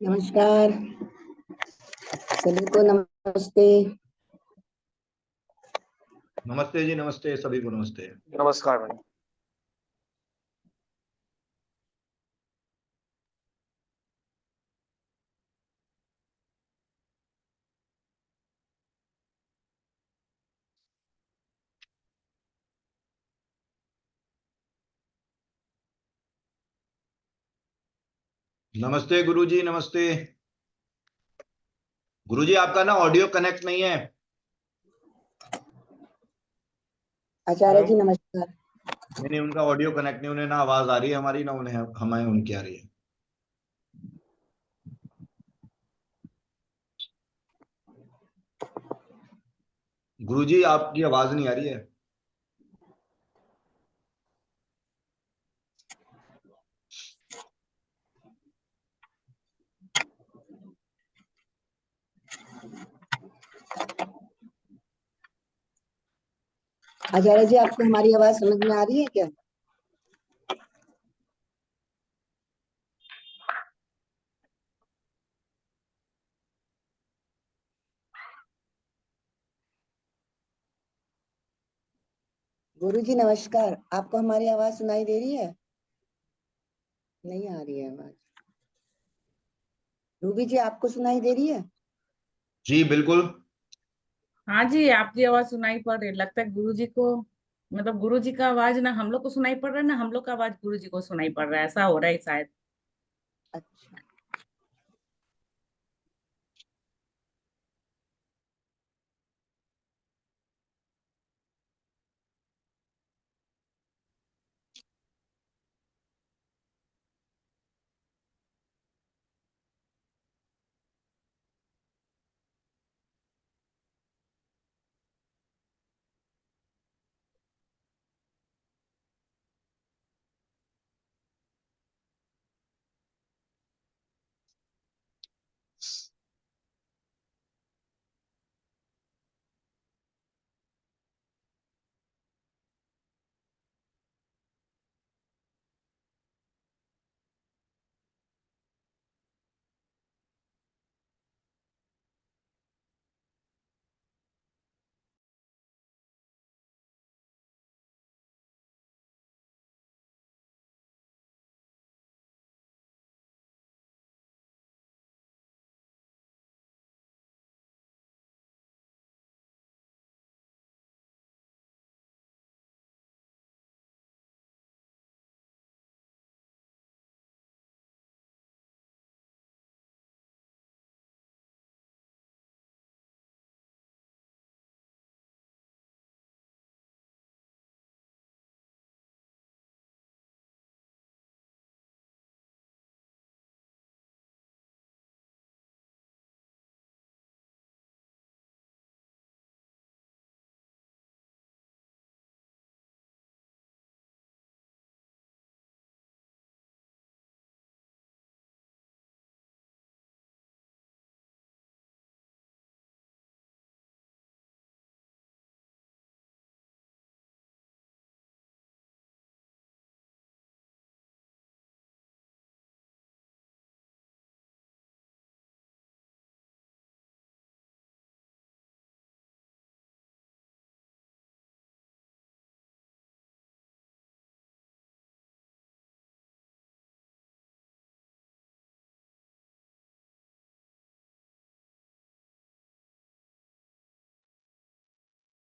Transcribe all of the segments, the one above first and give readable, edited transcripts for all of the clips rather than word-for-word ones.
नमस्कार सभी को। नमस्ते। नमस्ते जी, नमस्ते सभी को, नमस्ते। नमस्कार मैडम। नमस्ते गुरुजी, नमस्ते। गुरुजी आपका ना ऑडियो कनेक्ट नहीं है। आचार्य जी नमस्कार। नहीं, उनका ऑडियो कनेक्ट नहीं, उन्हें ना आवाज आ रही है हमारी, ना उन्हें हमें उनकी आ रही है। गुरुजी आपकी आवाज नहीं आ रही है। आचार्य जी आपको हमारी आवाज समझ में आ रही है क्या? गुरु जी नमस्कार, आपको हमारी आवाज सुनाई दे रही है? नहीं आ रही है आवाज। रूबी जी आपको सुनाई दे रही है? जी बिल्कुल। हाँ जी, आपकी आवाज सुनाई पड़ रही है। लगता है गुरुजी को, मतलब गुरुजी का आवाज ना हम लोग को सुनाई पड़ रहा है, ना हम लोग का आवाज गुरुजी को सुनाई पड़ रहा है। ऐसा हो रहा है शायद। अच्छा।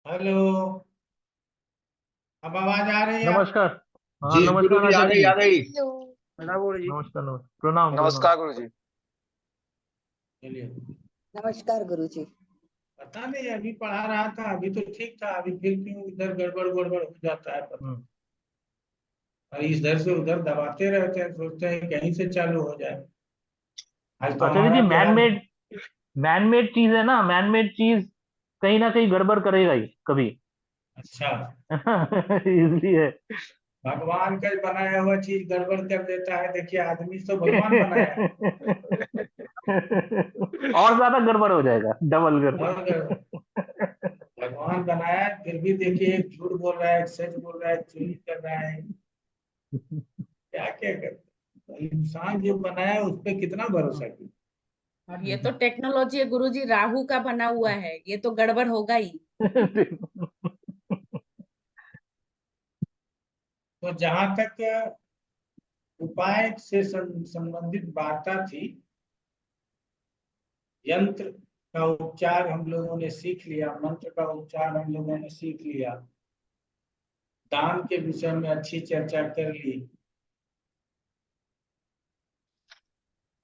हेलो, अब आवाज आ रही है? नमस्कार। हाँ जी नमस्कार गुरुजी, आ आचार्य गई जी। आ गई। नमस्कार नमस्कार, प्रणाम प्रणाम। नमस्कार गुरुजी। चलिए। नमस्कार गुरु जी। पता नहीं, अभी पढ़ा रहा था, अभी तो ठीक था, अभी फिर क्यों इधर गड़बड़ गड़बड़ हो जाता है पता। और इधर से उधर दबाते रहते हैं, सोचते हैं कहीं से चालू हो जाए। आज तो आचार्य जी हमारा जो है। मैन मेड चीज है ना, मैन मेड चीज कहीं ना कहीं गड़बड़ करेगा ही कभी। अच्छा, इसलिए। भगवान का बनाया हुआ चीज गड़बड़ कर देता है। देखिए, आदमी तो भगवान बनाया है। और ज्यादा गड़बड़ हो जाएगा, डबल गड़बड़। और भगवान बनाया है, फिर भी देखिए एक झूठ बोल रहा है, एक सच बोल रहा है, चोरी कर रहा है। क्या क्या कर, इंसान जो बनाया है उस पर कितना भरोसा किया। और ये तो टेक्नोलॉजी है गुरुजी, राहु का बना हुआ है, ये तो गड़बड़ होगा ही। तो जहां तक उपाय से संबंधित वार्ता थी, यंत्र का उपचार हम लोगों ने सीख लिया, मंत्र का उपचार हम लोगों ने सीख लिया, दान के विषय में अच्छी चर्चा कर ली।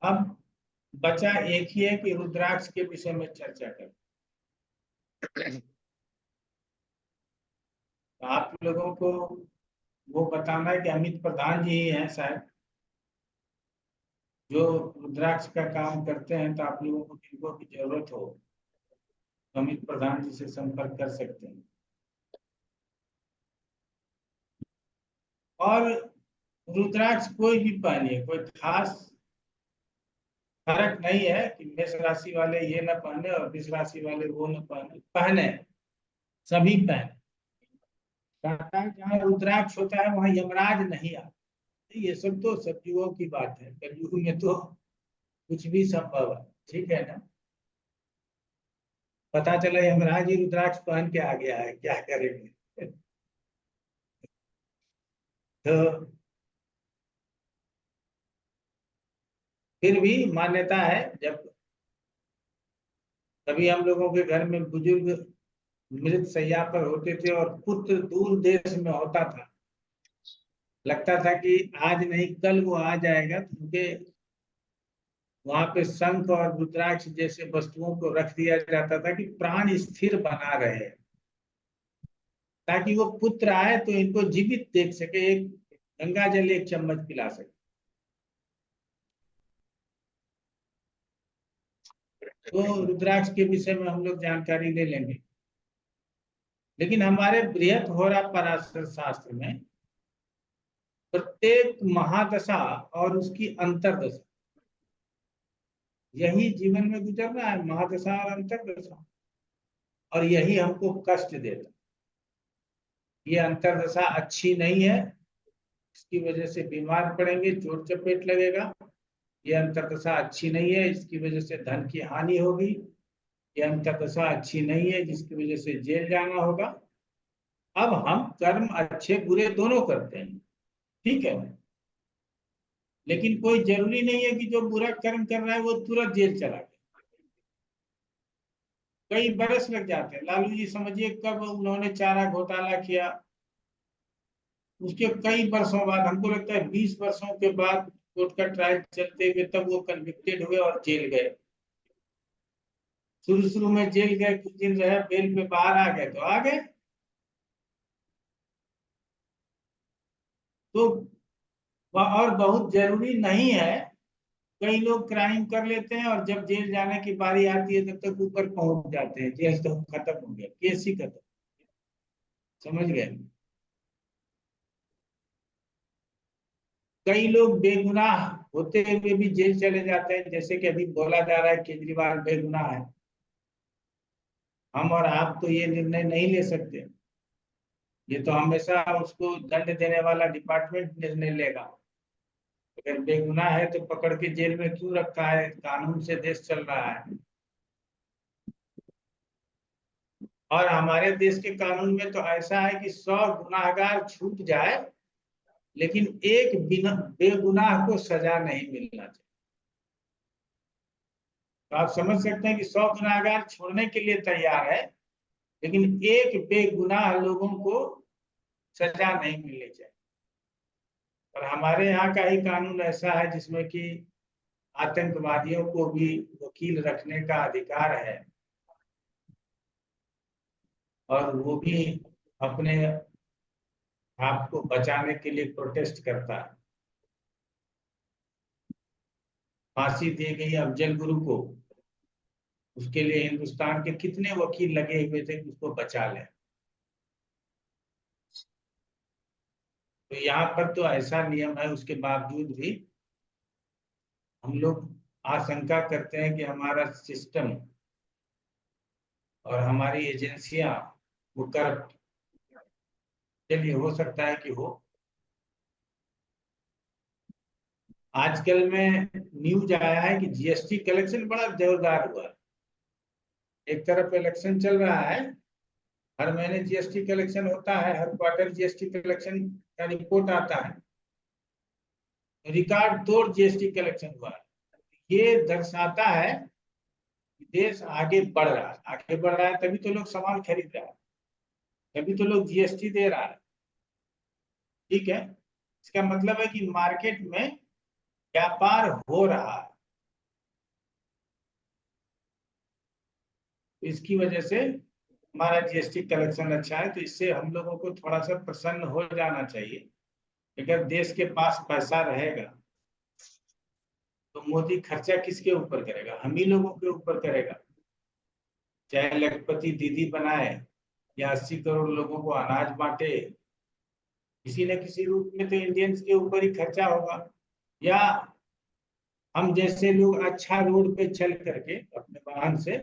अब बचा एक ही है कि रुद्राक्ष के विषय में चर्चा करें। तो आप लोगों को वो बताना है कि अमित प्रधान जी ही हैं शायद जो रुद्राक्ष का काम करते हैं, तो आप लोगों को किनको की जरूरत हो तो अमित प्रधान जी से संपर्क कर सकते हैं। और रुद्राक्ष कोई भी पहनिए, कोई खास फर्क नहीं है कि मेष राशि वाले ये न पहने और वृष राशि वाले वो न पहने, पहने सभी पहने। कहता है जहाँ रुद्राक्ष होता है वहां यमराज नहीं आता। ये सब तो सतयुगों की बात है, कलयुग में तो कुछ भी संभव है, ठीक है ना। पता चला यमराज ही रुद्राक्ष पहन के आ गया है, क्या करेंगे। तो फिर भी मान्यता है, जब कभी हम लोगों के घर में बुजुर्ग मृत शैया पर होते थे और पुत्र दूर देश में होता था, लगता था कि आज नहीं कल वो आ जाएगा, तो उनके वहां पे शंख और रुद्राक्ष जैसे वस्तुओं को रख दिया जाता था कि प्राण स्थिर बना रहे, ताकि वो पुत्र आए तो इनको जीवित देख सके, एक गंगा जल एक चम्मच पिला सके। तो रुद्राक्ष के विषय में हम लोग जानकारी ले लेंगे। लेकिन हमारे बृहत होरा पराशर शास्त्र में प्रत्येक महादशा और उसकी अंतरदशा, यही जीवन में गुजरना है, महादशा और अंतरदशा, और यही हमको कष्ट देता। ये अंतरदशा अच्छी नहीं है, इसकी वजह से बीमार पड़ेंगे, चोट चपेट लगेगा। ये अंतरदशा अच्छी नहीं है, इसकी वजह से धन की हानि होगी। ये अंतरदशा अच्छी नहीं है, जिसकी वजह से जेल जाना होगा। अब हम कर्म अच्छे बुरे दोनों करते हैं, ठीक है, लेकिन कोई जरूरी नहीं है कि जो बुरा कर्म कर रहा है वो तुरंत जेल चला गया। कई बरस लग जाते हैं। लालू जी समझिए कब उन्होंने चारा घोटाला किया, उसके कई वर्षों बाद, हमको लगता है 20 वर्षों के बाद कोर्ट का ट्रायल चलते हुए तब वो कन्विक्टेड हुए और जेल गए। शुरू में जेल गए, कुछ दिन रहे, बेल पे बाहर आ गए तो आ गए। तो और बहुत जरूरी नहीं है, कई लोग क्राइम कर लेते हैं और जब जेल जाने की बारी आती है तब तक ऊपर पहुंच जाते हैं, जेल तो खत्म हो गया, केस ही खत्म। समझ गए। कई लोग बेगुनाह होते हुए भी जेल चले जाते हैं, जैसे कि अभी बोला जा रहा है केजरीवाल बेगुनाह है। हम और आप तो ये निर्णय नहीं ले सकते, ये तो हमेशा उसको दंड देने वाला डिपार्टमेंट निर्णय लेगा। अगर बेगुनाह है तो पकड़ के जेल में क्यों रखा है, कानून से देश चल रहा है। और हमारे देश के कानून में तो ऐसा है कि 100 गुनाहगार छूट जाए लेकिन एक बिना बेगुनाह को सजा नहीं मिलना चाहिए। तो आप समझ सकते हैं कि 100 गुनाहगार छोड़ने के लिए तैयार है, लेकिन एक बेगुनाह लोगों को सजा नहीं मिलनी चाहिए। और हमारे यहाँ का ही कानून ऐसा है जिसमें कि आतंकवादियों को भी वकील रखने का अधिकार है, और वो भी अपने आप को बचाने के लिए प्रोटेस्ट करता है। फांसी दी गई अफजल गुरु को, उसके लिए हिंदुस्तान के कितने वकील लगे हुए थे कि उसको बचा लें। तो यहाँ पर तो ऐसा नियम है, उसके बावजूद भी हम लोग आशंका करते हैं कि हमारा सिस्टम और हमारी एजेंसियां वो करप्ट। चलिए, हो सकता है कि हो। आजकल में न्यूज आया है कि जीएसटी कलेक्शन बड़ा जोरदार हुआ है। एक तरफ इलेक्शन चल रहा है, हर महीने जीएसटी कलेक्शन होता है, हर क्वार्टर जीएसटी कलेक्शन का रिपोर्ट आता है, रिकॉर्ड तोड़ जीएसटी कलेक्शन हुआ है। ये दर्शाता है कि देश आगे बढ़ रहा है। आगे बढ़ रहा है तभी तो लोग सामान खरीद रहा है, तभी तो लोग जीएसटी दे रहा है। ठीक है, इसका मतलब है कि मार्केट में व्यापार हो रहा है। इसकी वजह से हमारा जीएसटी कलेक्शन अच्छा है। तो इससे हम लोगों को थोड़ा सा प्रसन्न हो जाना चाहिए। अगर देश के पास पैसा रहेगा तो मोदी खर्चा किसके ऊपर करेगा? हम ही लोगों के ऊपर करेगा। चाहे लखपति दीदी बनाए या 80 करोड़ लोगों को अनाज बांटे, किसी न किसी रूप में तो इंडियंस के ऊपर ही खर्चा होगा। या हम जैसे लोग अच्छा रोड पे चल करके अपने वाहन से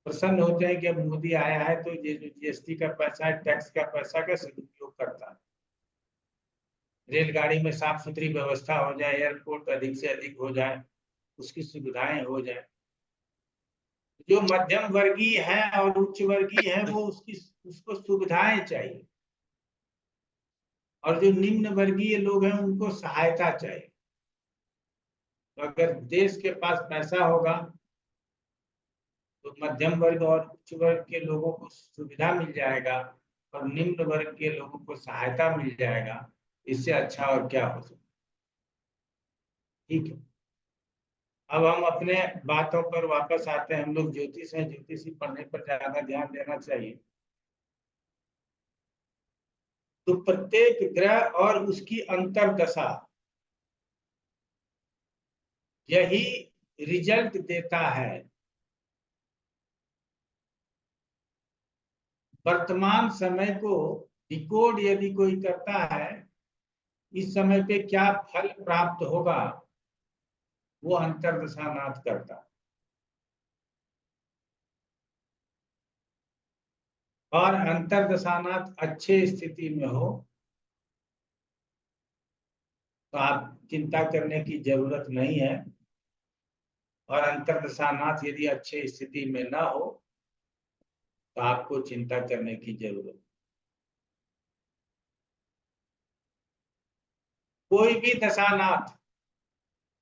प्रसन्न होते हैं कि अब मोदी आया है तो ये जो जीएसटी का पैसा है, टैक्स का पैसा का सदुपयोग करता है। रेलगाड़ी में साफ सुथरी व्यवस्था हो जाए, एयरपोर्ट अधिक से अधिक हो जाए, उसकी सुविधाएं हो जाए। जो मध्यम वर्गीय है और उच्च वर्गीय है वो उसको सुविधाएं चाहिए, और जो निम्न वर्गीय लोग हैं उनको सहायता चाहिए। तो अगर देश के पास पैसा होगा तो मध्यम वर्ग और उच्च वर्ग के लोगों को सुविधा मिल जाएगा और निम्न वर्ग के लोगों को सहायता मिल जाएगा। इससे अच्छा और क्या हो सकता। ठीक है, अब हम अपने बातों पर वापस आते हैं। हम लोग ज्योतिष हैं, ज्योतिषी पढ़ने पर ज्यादा ध्यान देना चाहिए। तो प्रत्येक ग्रह और उसकी अंतर्दशा यही रिजल्ट देता है। वर्तमान समय को डिकोड यदि कोई करता है, इस समय पे क्या फल प्राप्त होगा, वो अंतर्दशानाथ करता है। और अंतर्दशानाथ अच्छे स्थिति में हो तो आप चिंता करने की जरूरत नहीं है। और अंतर्दशानाथ यदि अच्छे स्थिति में ना हो तो आपको चिंता करने की जरूरत। कोई भी दशानाथ,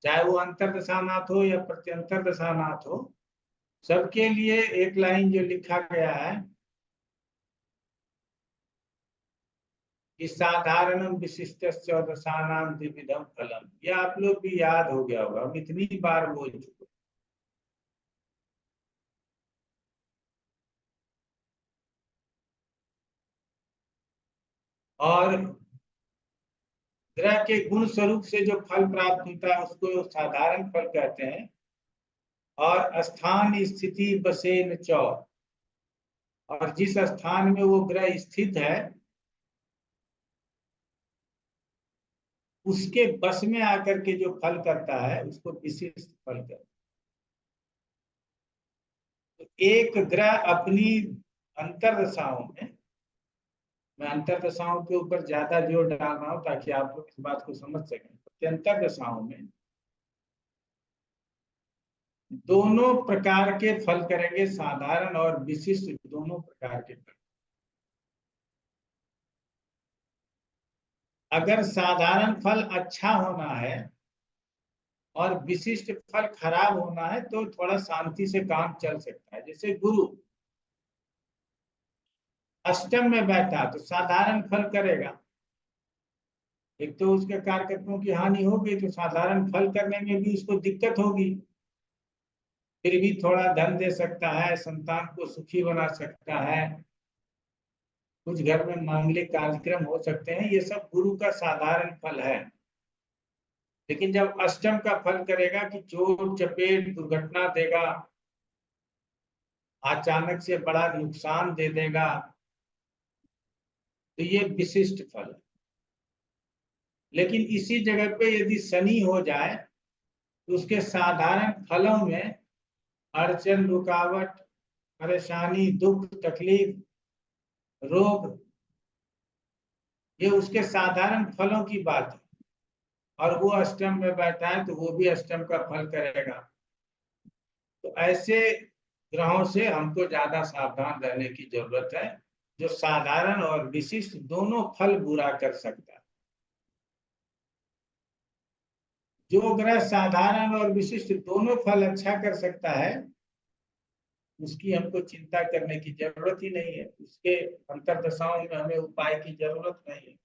चाहे वो अंतर्दशानाथ हो या प्रत्यंतर दशानाथ हो, सबके लिए एक लाइन जो लिखा गया है कि साधारणम विशिष्टस्य दशानां द्विविधम फलम। यह आप लोग भी याद हो गया होगा, हम इतनी बार बोल चुके। और ग्रह के गुण स्वरूप से जो फल प्राप्त होता है उसको साधारण फल कहते हैं। और स्थान स्थिति बसेन चौ, और जिस स्थान में वो ग्रह स्थित है उसके बस में आकर के जो फल करता है उसको विशिष्ट फल कहते हैं। तो एक ग्रह अपनी अंतर्दशाओं में, मैं अंतर्दशाओं के ऊपर ज्यादा जोर डाल रहा हूं ताकि आप लोग इस बात को समझ सकें। अंतर्दशाओं में दोनों प्रकार के फल करेंगे, साधारण और विशिष्ट दोनों प्रकार के फल। अगर साधारण फल अच्छा होना है और विशिष्ट फल खराब होना है तो थोड़ा शांति से काम चल सकता है। जैसे गुरु अष्टम में बैठा तो साधारण फल करेगा, एक तो उसके कार्यकर्ताओं की हानि होगी तो साधारण फल करने में भी उसको दिक्कत होगी, फिर भी थोड़ा धन दे सकता है, संतान को सुखी बना सकता है, कुछ घर में मांगलिक कार्यक्रम हो सकते हैं। ये सब गुरु का साधारण फल है। लेकिन जब अष्टम का फल करेगा कि चोट चपेट दुर्घटना देगा, अचानक से बड़ा नुकसान दे देगा, तो ये विशिष्ट फल है। लेकिन इसी जगह पे यदि शनि हो जाए तो उसके साधारण फलों में अड़चन, रुकावट, परेशानी, दुख, तकलीफ, रोग, ये उसके साधारण फलों की बात है। और वो अष्टम में बैठा है तो वो भी अष्टम का फल करेगा। तो ऐसे ग्रहों से हमको ज्यादा सावधान रहने की जरूरत है, जो साधारण और विशिष्ट दोनों फल बुरा कर सकता है। जो ग्रह साधारण और विशिष्ट दोनों फल अच्छा कर सकता है, उसकी हमको चिंता करने की जरूरत ही नहीं है, उसके अंतर्दशाओं में हमें उपाय की जरूरत नहीं है।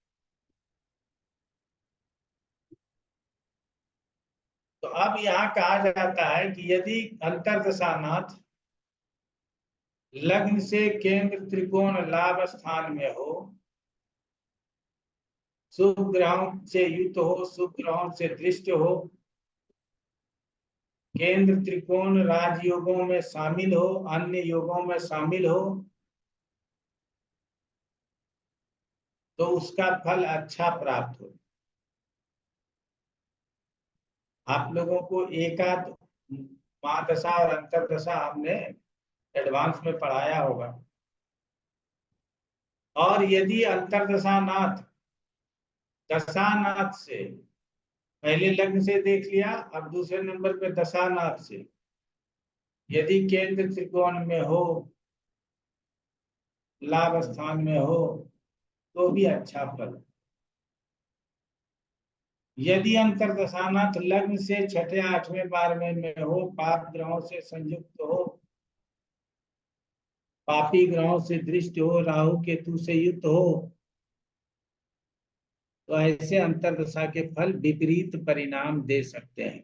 तो अब यहाँ कहा जाता है कि यदि अंतर्दशानाथ लग्न से केंद्र त्रिकोण लाभ स्थान में हो, शुभ ग्रहों से युक्त हो, शुभ ग्रहों से दृष्ट हो, केंद्र त्रिकोण राजयोगों में शामिल हो, अन्य योगों में शामिल हो, तो उसका फल अच्छा प्राप्त हो। आप लोगों को एकाद महादशा और अंतरदशा हमने एडवांस में पढ़ाया होगा। और यदि अंतरदशानाथ दशानाथ से, पहले लग्न से देख लिया, अब दूसरे नंबर पे दशानाथ से यदि केंद्र त्रिकोण में हो, लाभ स्थान में हो, तो भी अच्छा फल। यदि अंतरदशानाथ लग्न से छठे आठवें 12वें में हो, पाप ग्रहों से संयुक्त हो, पापी ग्रहों से दृष्ट हो, राहु केतु से युक्त हो, तो ऐसे अंतरदशा के फल विपरीत परिणाम दे सकते हैं।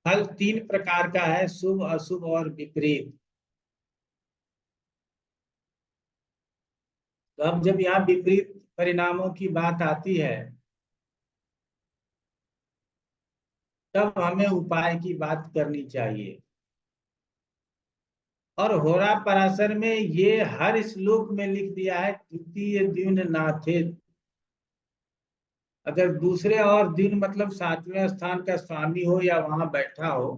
फल 3 प्रकार का है, शुभ, अशुभ और विपरीत। तो अब जब यहाँ विपरीत परिणामों की बात आती है, तब हमें उपाय की बात करनी चाहिए। और होरा पराशर में ये हर श्लोक में लिख दिया है, द्वितीय द्युन नाथेत। अगर दूसरे और दिन मतलब 7वें स्थान का स्वामी हो या वहां बैठा हो,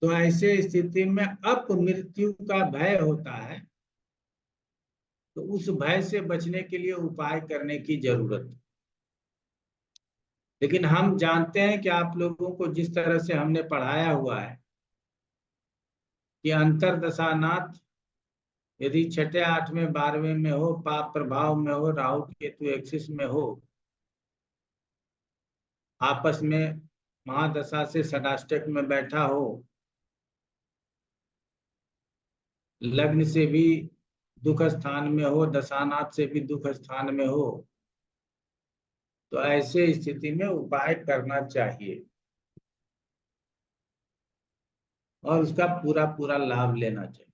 तो ऐसे स्थिति में अपमृत्यु का भय होता है। तो उस भय से बचने के लिए उपाय करने की जरूरत है। लेकिन हम जानते हैं कि आप लोगों को जिस तरह से हमने पढ़ाया हुआ है कि अंतरदशानाथ यदि छठे आठवें 12वें में हो, पाप प्रभाव में हो, राहु केतु एक्सिस में हो, आपस में महादशा से षडाष्टक में बैठा हो, लग्न से भी दुख स्थान में हो, दशानाथ से भी दुख स्थान में हो, तो ऐसे स्थिति में उपाय करना चाहिए और उसका पूरा पूरा लाभ लेना चाहिए।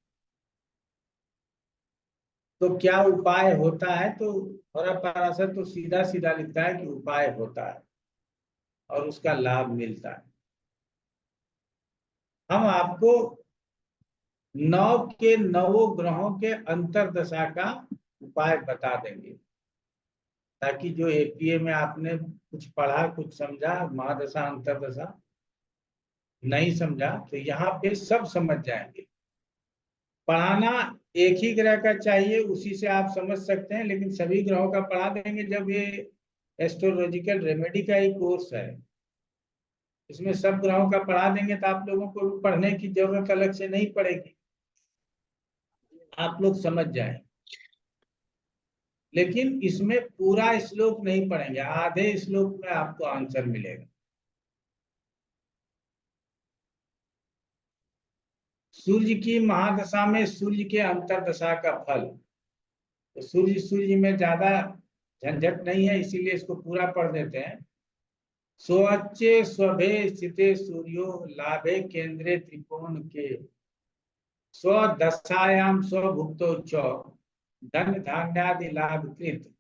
तो क्या उपाय होता है? तो होरा पराशर तो सीधा सीधा लिखता है कि उपाय होता है और उसका लाभ मिलता है। हम आपको 9 के 9 ग्रहों के अंतरदशा का उपाय बता देंगे, ताकि जो एपीए में आपने कुछ पढ़ा, कुछ समझा, महादशा अंतरदशा नहीं समझा, तो यहाँ पे सब समझ जाएंगे। पढ़ाना एक ही ग्रह का चाहिए, उसी से आप समझ सकते हैं, लेकिन सभी ग्रहों का पढ़ा देंगे। जब ये एस्ट्रोलॉजिकल रेमेडी का ही कोर्स है, इसमें सब ग्रहों का पढ़ा देंगे, तो आप लोगों को पढ़ने की जरूरत अलग से नहीं पड़ेगी, आप लोग समझ जाएं। लेकिन इसमें पूरा श्लोक नहीं पढ़ेंगे, आधे श्लोक में आपको आंसर मिलेगा। सूर्य की महादशा में सूर्य के अंतरदशा का फल। तो सूर्य में ज्यादा झंझट नहीं है, इसीलिए इसको पूरा पढ़ देते हैं। स्वच्चे स्वभे स्थिते सूर्यो लाभे केंद्रे त्रिकोण के, स्वदशायाम स्वभुक्तो च धन धान्यादि लाभ कृत,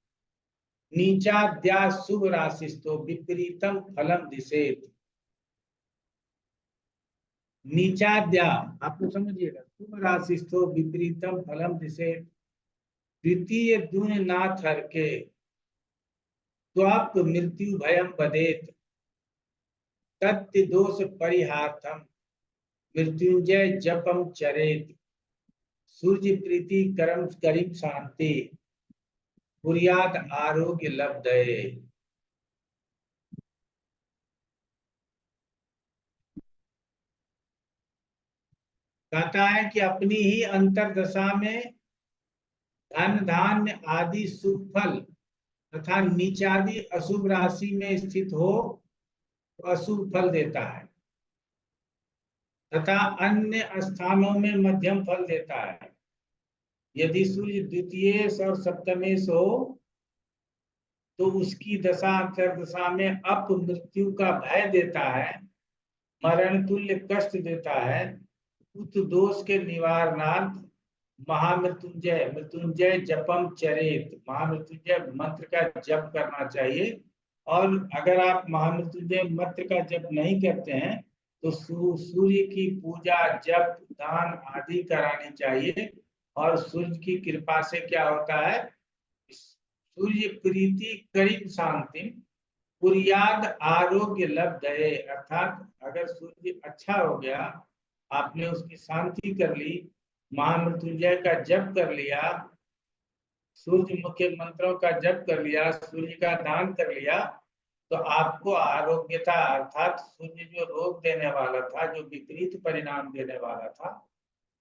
नीचाद्या शुभ राशिस्तो विपरीतम फलम दिशेत। नीचाद्या आपको समझिएगा, शुभ राशिस्तो विपरीतम फलम दिशेत, द्वितीय दुन नाथ हर के त्वाप मृत्यु भयम बदेत, तत्ति दोष परिहार्थम मृत्युंजय जपम चरेत, सूर्य प्रीति कर्म करीम शांति, बुरियाद आरोग्य लब्धये। कहता है कि अपनी ही अंतर्दशा में धन धान्य आदि शुभ फल तथा नीचादि अशुभ राशि में स्थित हो तो अशुभ फल देता है तथा अन्य स्थानों में मध्यम फल देता है। यदि सूर्य द्वितीयेश और सप्तमेश हो तो उसकी दशा अंतर्दशा में अप मृत्यु का भय देता है, मरण तुल्य कष्ट देता है। उत दोष के निवारणार्थ महामृत्युंजय मृत्युंजय जपम चरेत, महामृत्युंजय मंत्र का जप करना चाहिए। और अगर आप महामृत्युंजय मंत्र का जप नहीं करते हैं तो सूर्य की पूजा जप दान आदि करानी चाहिए। और सूर्य की कृपा से क्या होता है, सूर्य प्रीति करीब शांति पुर्याद आरोग्य लब्धये, अर्थात अगर सूर्य अच्छा हो गया, आपने उसकी शांति कर ली, महामृत्युंजय का जप कर लिया, सूर्य मुख्य मंत्रों का जप कर लिया, सूर्य का दान कर लिया, तो आपको आरोग्यता अर्थात सूर्य जो रोग देने वाला था, जो विपरीत परिणाम देने वाला था,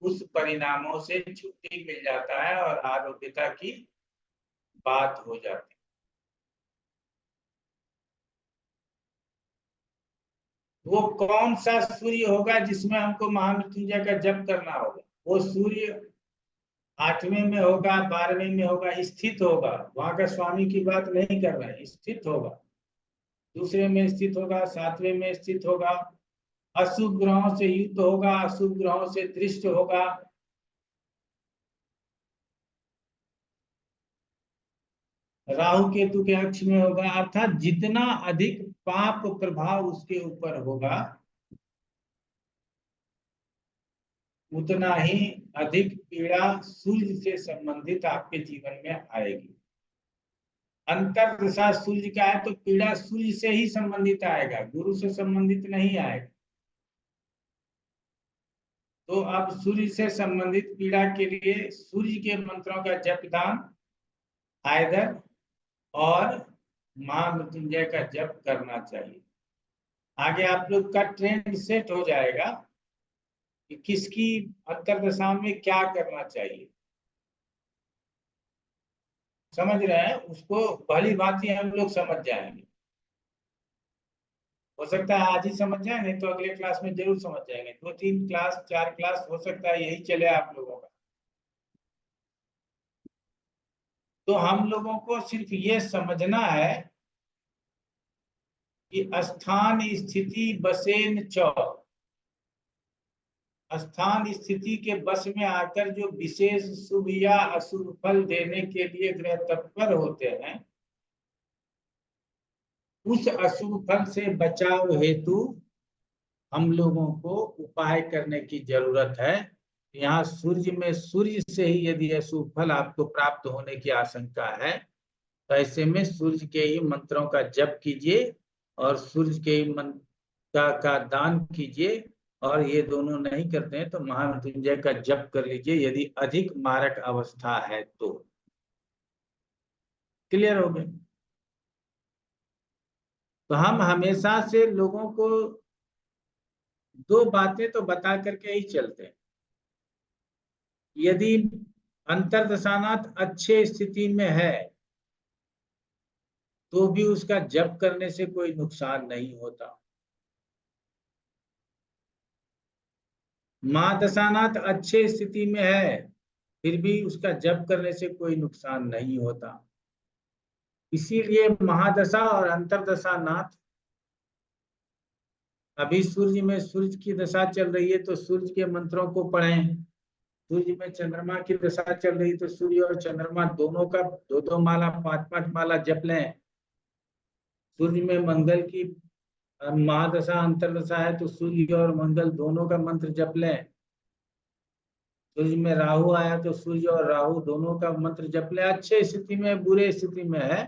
उस परिणामों से छुट्टी मिल जाता है और आरोग्यता की बात हो जाती है। वो कौन सा सूर्य होगा जिसमें हमको महामृत्युंजय का जप करना होगा? वो सूर्य 8वें में होगा, 12वें में होगा, स्थित होगा। वहां का स्वामी की बात नहीं कर रहे हैं, स्थित होगा, दूसरे में स्थित होगा, 7वें में स्थित होगा, अशुभ ग्रहों से युक्त होगा, अशुभ ग्रहों से दृष्ट होगा, राहु केतु के अक्ष में होगा, अर्थात जितना अधिक पाप प्रभाव उसके ऊपर होगा उतना ही अधिक पीड़ा सूर्य से संबंधित आपके जीवन में आएगी। अंतर्दशा सूर्य का है तो पीड़ा सूर्य से ही संबंधित आएगा, गुरु से संबंधित नहीं आएगा। तो अब सूर्य से संबंधित पीड़ा के लिए सूर्य के मंत्रों का जप दान आयदर और महामृत्युंजय का जप करना चाहिए। आगे आप लोग का ट्रेंड सेट हो जाएगा कि किसकी अंतर्दशा में क्या करना चाहिए, समझ रहे हैं? उसको भली भांति हम लोग समझ जाएंगे। हो सकता है आज ही समझ जाए, नहीं तो अगले क्लास में जरूर समझ जाएंगे। 2-3 क्लास 4 क्लास हो सकता है यही चले आप लोगों का। तो हम लोगों को सिर्फ ये समझना है कि स्थान स्थिति बसेन च, स्थान स्थिति के बस में आकर जो विशेष शुभ या अशुभ फल देने के लिए ग्रह तत्पर होते हैं, उस अशुभ फल से बचाव हेतु हम लोगों को उपाय करने की जरूरत है। यहाँ सूर्य में सूर्य से ही यदि अशुभ फल आपको प्राप्त होने की आशंका है तो ऐसे में सूर्य के ही मंत्रों का जप कीजिए और सूर्य के ही मंत्र का दान कीजिए। और ये दोनों नहीं करते हैं तो महामृत्युंजय का जप कर लीजिए यदि अधिक मारक अवस्था है तो। क्लियर हो गए? तो हम हमेशा से लोगों को 2 बातें तो बता करके ही चलते हैं। यदि अंतर्दशानाथ अच्छे स्थिति में है तो भी उसका जप करने से कोई नुकसान नहीं होता। महादशानाथ अच्छे स्थिति में है फिर भी उसका जप करने से कोई नुकसान नहीं होता। इसीलिए महादशा और अंतर्दशा नाथ, अभी सूर्य में सूर्य की दशा चल रही है तो सूर्य के मंत्रों को पढ़ें। सूर्य में चंद्रमा की दशा चल रही तो सूर्य और चंद्रमा दोनों का 2-2 माला 5-5 माला जप लें। सूर्य में मंगल की महादशा अंतर्दशा है तो सूर्य और मंगल दोनों का मंत्र जप लें। सूर्य में राहु आया तो सूर्य और राहु दोनों का मंत्र जप लें। अच्छे स्थिति में बुरे स्थिति में है,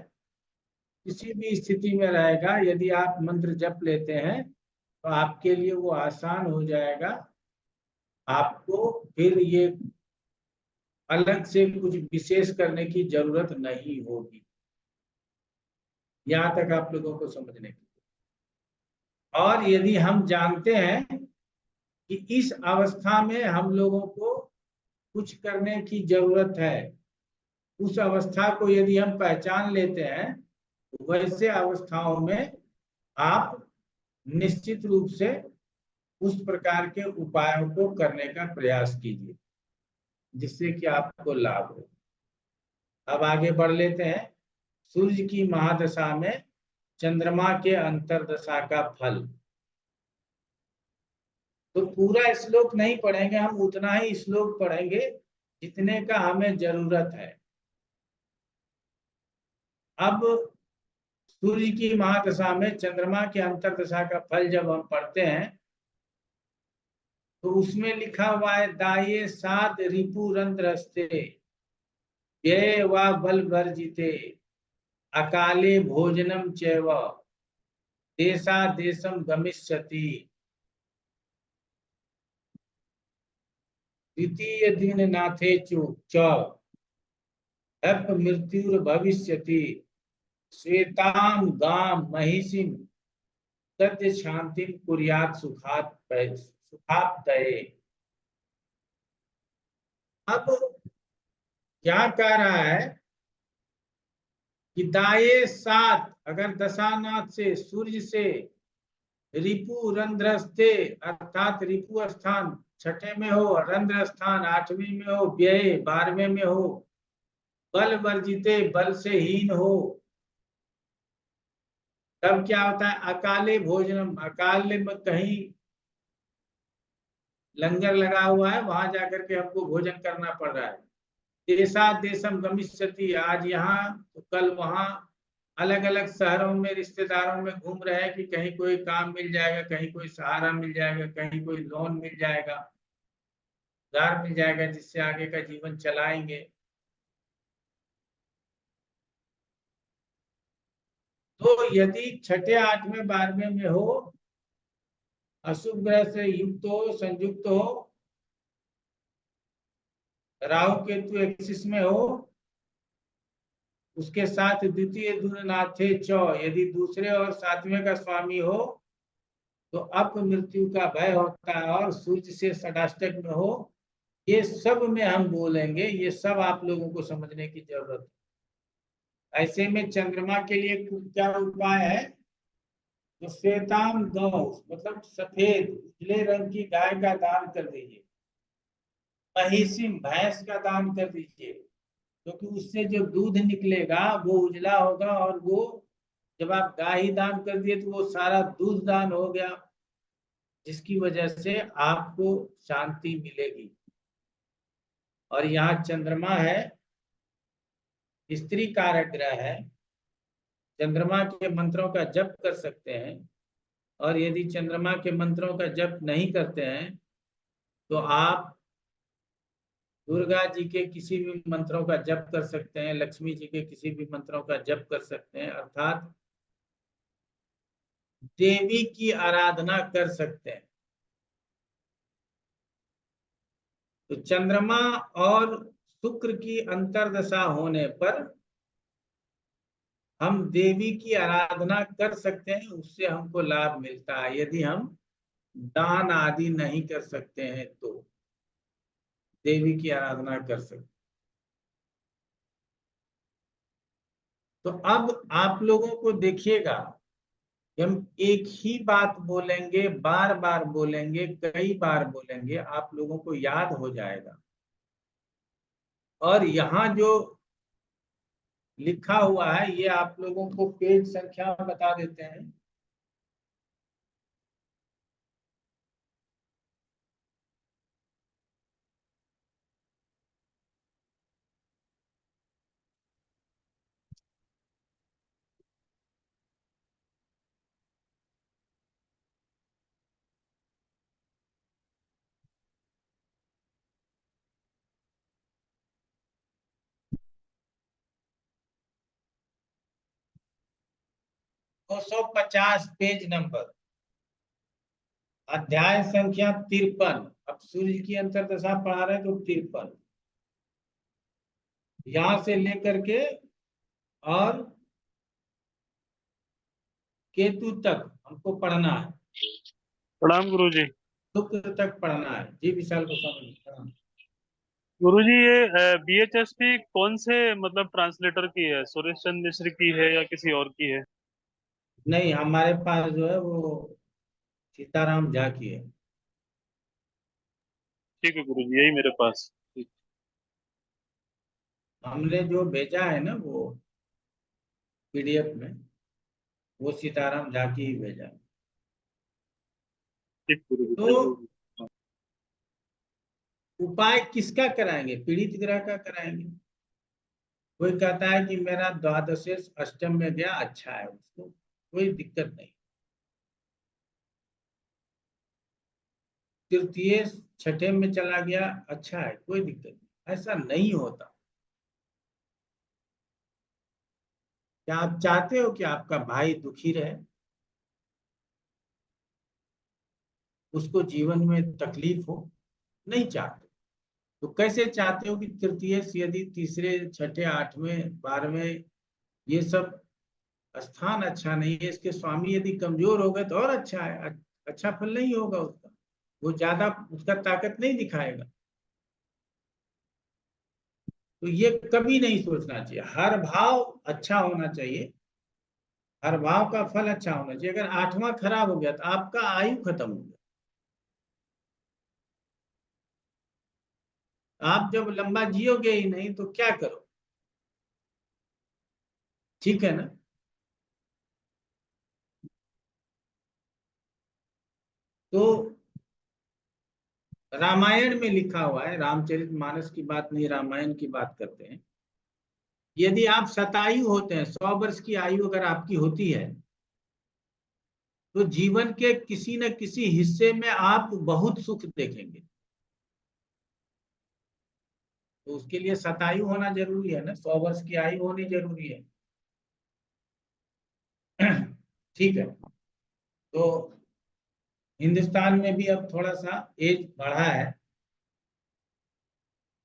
किसी भी स्थिति में रहेगा, यदि आप मंत्र जप लेते हैं तो आपके लिए वो आसान हो जाएगा। आपको फिर ये अलग से कुछ विशेष करने की जरूरत नहीं होगी। यहाँ तक आप लोगों को समझने की। और यदि हम जानते हैं कि इस अवस्था में हम लोगों को कुछ करने की जरूरत है। उस अवस्था को यदि हम पहचान लेते हैं, वैसे अवस्थाओं में आप निश्चित रूप से उस प्रकार के उपायों को करने का प्रयास कीजिए जिससे कि आपको लाभ हो। अब आगे बढ़ लेते हैं। सूर्य की महादशा में चंद्रमा के अंतर्दशा का फल। तो पूरा श्लोक नहीं पढ़ेंगे, हम उतना ही श्लोक पढ़ेंगे जितने का हमें जरूरत है। अब सूर्य की महादशा में चंद्रमा के अंतर्दशा का फल जब हम पढ़ते हैं तो उसमें लिखा हुआ है, दाये सात रिपु रंध्रस्ते व्यय व बल वर्जिते अकाले भोजनम चैव देशा देशम गमिष्यति। द्वितीय दिन नाथे च अप मृत्युर भविष्यति श्वेताम गाम महिषिम तद्य शांतिम कुर्यात् सुखाप्तये। अब क्या कह रहा है कि दाये सात, अगर दशानाथ से सूर्य से रिपु रंध्रस्ते अर्थात रिपु स्थान छठे में हो, रंध्र स्थान आठवीं में हो, व्यय 12वें में हो, बल वर्जिते बल से हीन हो, तब क्या होता है, अकाले भोजनम, अकाल में कहीं लंगर लगा हुआ है वहां जाकर के हमको भोजन करना पड़ रहा है। देशा देशम गमिष्यति, आज यहाँ तो कल वहां, अलग अलग शहरों में रिश्तेदारों में घूम रहे हैं कि कहीं कोई काम मिल जाएगा, कहीं कोई सहारा मिल जाएगा, कहीं कोई लोन मिल जाएगा, उधार मिल जाएगा जिससे आगे का जीवन चलाएंगे। तो यदि छठे 8वें 12वें में हो, अशुभ ग्रह से युक्त हो, संयुक्त हो, राहु केतु एक्सिस में हो, उसके साथ द्वितीय दुर्नाथे च, यदि दूसरे और 7वें का स्वामी हो तो अप मृत्यु का भय होता है, और सूर्य से षडाष्टक में हो। ये सब में हम बोलेंगे, ये सब आप लोगों को समझने की जरूरत है। ऐसे में चंद्रमा के लिए क्या उपाय है, तो श्वेताम गौ मतलब सफेद उजले रंग की गाय का दान कर दीजिए, महिषिम भैंस का दान कर दीजिए, क्योंकि उससे जो दूध निकलेगा वो उजला होगा, और वो जब आप गाय ही दान कर दिए तो वो सारा दूध दान हो गया, जिसकी वजह से आपको शांति मिलेगी। और यहाँ चंद्रमा है, स्त्री कारक ग्रह है, चंद्रमा के मंत्रों का जप कर सकते हैं। और यदि चंद्रमा के मंत्रों का जप नहीं करते हैं तो आप दुर्गा जी के किसी भी मंत्रों का जप कर सकते हैं, लक्ष्मी जी के किसी भी मंत्रों का जप कर सकते हैं, अर्थात देवी की आराधना कर सकते हैं। तो चंद्रमा और शुक्र की अंतर्दशा होने पर हम देवी की आराधना कर सकते हैं, उससे हमको लाभ मिलता है। यदि हम दान आदि नहीं कर सकते हैं तो देवी की आराधना कर सकते। तो अब आप लोगों को देखिएगा, हम एक ही बात बोलेंगे, बार बार बोलेंगे, कई बार बोलेंगे, आप लोगों को याद हो जाएगा। और यहाँ जो लिखा हुआ है ये आप लोगों को पेज संख्या बता देते हैं। दो 250 पेज नंबर, अध्याय संख्या 53। अब सूर्य की अंतर्दशा पढ़ा रहे तो 53 यहां से लेकर के और केतु तक हमको पढ़ना है। प्रणाम गुरुजी। सूत्र तक पढ़ना है। जी विशाल को समझ। गुरुजी ये बीएचएसपी कौन से मतलब ट्रांसलेटर की है, सुरेश चंद्र मिश्र की है या किसी और की है? नहीं, हमारे पास जो है वो सीताराम झा की है। ठीक है गुरुजी, यही मेरे पास। ठीक। हमने जो भेजा है ना वो पीडीएफ में, वो सीताराम झा की ही भेजा है। ठीक गुरुजी, तो थैंक यू। उपाय किसका कराएंगे? पीड़ित ग्रह का कराएंगे। कोई कहता है कि मेरा द्वादशेश अष्टम में गया, अच्छा है, उसको कोई दिक्कत नहीं। तृतीय छठे में चला गया, अच्छा है, कोई दिक्कत नहीं। ऐसा नहीं होता। क्या आप चाहते हो कि आपका भाई दुखी रहे, उसको जीवन में तकलीफ हो? नहीं चाहते। तो कैसे चाहते हो कि तृतीय यदि तीसरे छठे आठवें 12वें ये सब स्थान अच्छा नहीं है, इसके स्वामी यदि कमजोर हो गए तो और अच्छा है, अच्छा फल नहीं होगा उसका, वो ज्यादा उसका ताकत नहीं दिखाएगा। तो ये कभी नहीं सोचना चाहिए। हर भाव अच्छा होना चाहिए, हर भाव का फल अच्छा होना चाहिए। अगर आठवां खराब हो गया तो आपका आयु खत्म हो गया। आप जब लंबा जियोगे ही नहीं तो क्या करो? ठीक है ना? तो रामायण में लिखा हुआ है, रामचरितमानस की बात नहीं, रामायण की बात करते हैं। यदि आप शतायु होते हैं, 100 वर्ष की आयु अगर आपकी होती है, तो जीवन के किसी न किसी हिस्से में आप बहुत सुख देखेंगे। तो उसके लिए शतायु होना जरूरी है ना, 100 वर्ष की आयु होनी जरूरी है। ठीक है। तो हिंदुस्तान में भी अब थोड़ा सा एज बढ़ा है,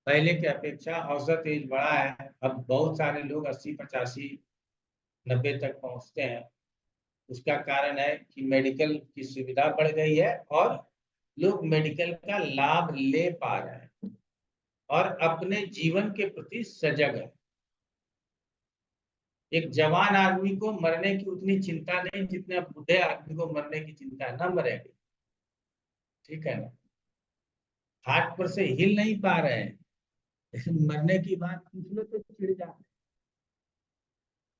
पहले के अपेक्षा औसत एज बढ़ा है। अब बहुत सारे लोग 80, 85, 90 तक पहुंचते हैं। उसका कारण है कि मेडिकल की सुविधा बढ़ गई है और लोग मेडिकल का लाभ ले पा रहे हैं और अपने जीवन के प्रति सजग है। एक जवान आदमी को मरने की उतनी चिंता नहीं जितने बूढ़े आदमी को मरने की चिंता है, न मरेंगे। ठीक है ना? हाथ पर से हिल नहीं पा रहे हैं, लेकिन मरने की बात पूछ लो तो चिढ़ जाते हैं।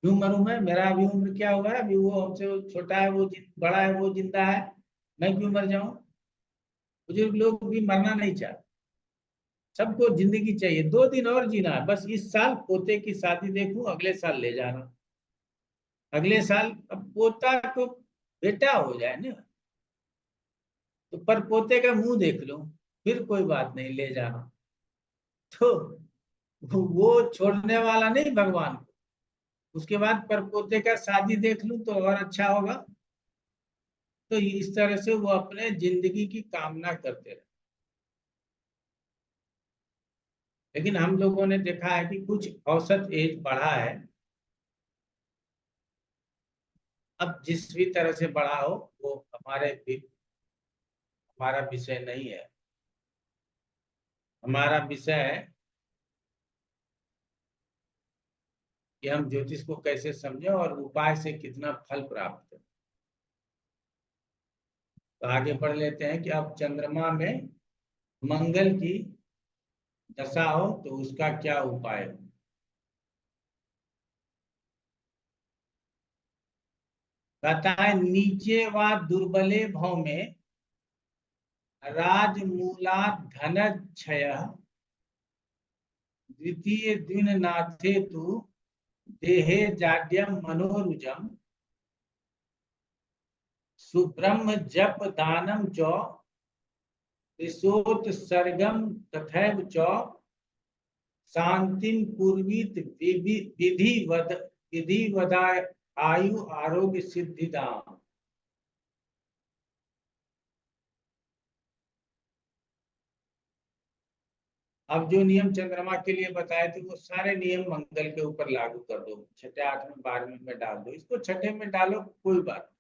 क्यों मरूं मैं? मेरा अभी उम्र क्या हुआ है? अभी वो हमसे छोटा है, वो बड़ा है, वो जिंदा है, मैं क्यों मर जाऊं? बुजुर्ग लोग भी मरना नहीं चाहते। सबको जिंदगी चाहिए, 2 दिन और जीना है बस। इस साल पोते की शादी देखूं, अगले साल ले जाना, अगले साल। अब पोता तो बेटा हो जाए ना, तो पर पोते का मुंह देख लो, फिर कोई बात नहीं, ले जाना। तो वो छोड़ने वाला नहीं भगवान को। उसके बाद पर पोते का शादी देख लूं तो और अच्छा होगा। तो इस तरह से वो अपने जिंदगी की कामना करते रहे। लेकिन हम लोगों ने देखा है कि कुछ औसत एज बढ़ा है। अब जिस भी तरह से बढ़ा हो, वो हमारा विषय नहीं है। हमारा विषय है कि हम ज्योतिष को कैसे समझें और उपाय से कितना फल प्राप्त करें। तो आगे बढ़ लेते हैं कि अब चंद्रमा में मंगल की दशा हो तो उसका क्या उपाय हो। कहता है नीचे व दुर्बले भव में राजमूला धनक्षय द्वितीय दिन नाथे तु देहे जाड्यम मनोरुजम सुब्रह्म जप दानम च ऋषोत्सर्गम तथैव च शांतिम पूर्वीत विधिवदा आयु आरोग्य सिद्धिदाम। अब जो नियम चंद्रमा के लिए बताए थे वो सारे नियम मंगल के ऊपर लागू कर दो। छठे 8वें 12वें में डाल दो, इसको छठे में डालो, कोई बात नहीं।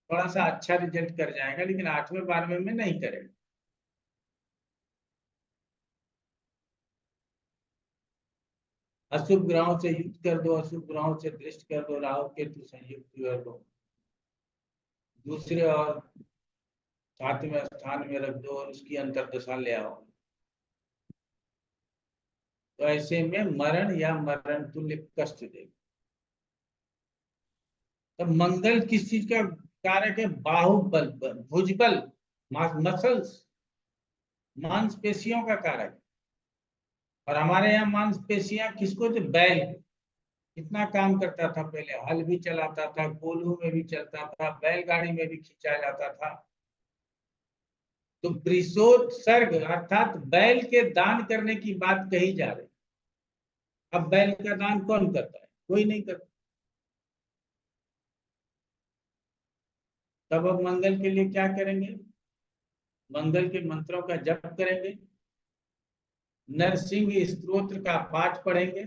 थोड़ा सा अच्छा रिजल्ट कर जाएगा, लेकिन 8वें 12वें में नहीं करेगा। अशुभ ग्रहों से युक्त कर दो, अशुभ ग्रहों से दृष्ट कर दो, राहु केतु संयुक्त कर दो, दूसरे और 7वें स्थान में रख दो और उसकी अंतर्दशा ले आओ, तो ऐसे में मरण या मरण तुल्य कष्ट देगा। तो मंगल किस चीज का कारक है? बाहुबल, भुजबल, मसल्स, मांसपेशियों का कारक है। और हमारे यहाँ मांसपेशियां किसको? तो बैल कितना काम करता था पहले, हल भी चलाता था, कोल्हू में भी चलता था, बैलगाड़ी में भी खींचा जाता था। तो वृषोत्सर्ग अर्थात बैल के दान करने की बात कही जा रही। अब बैल का दान कौन करता है? कोई नहीं करता। तब अब मंगल के लिए क्या करेंगे? मंगल के मंत्रों का जप करेंगे, नरसिंह स्तोत्र का पाठ पढ़ेंगे।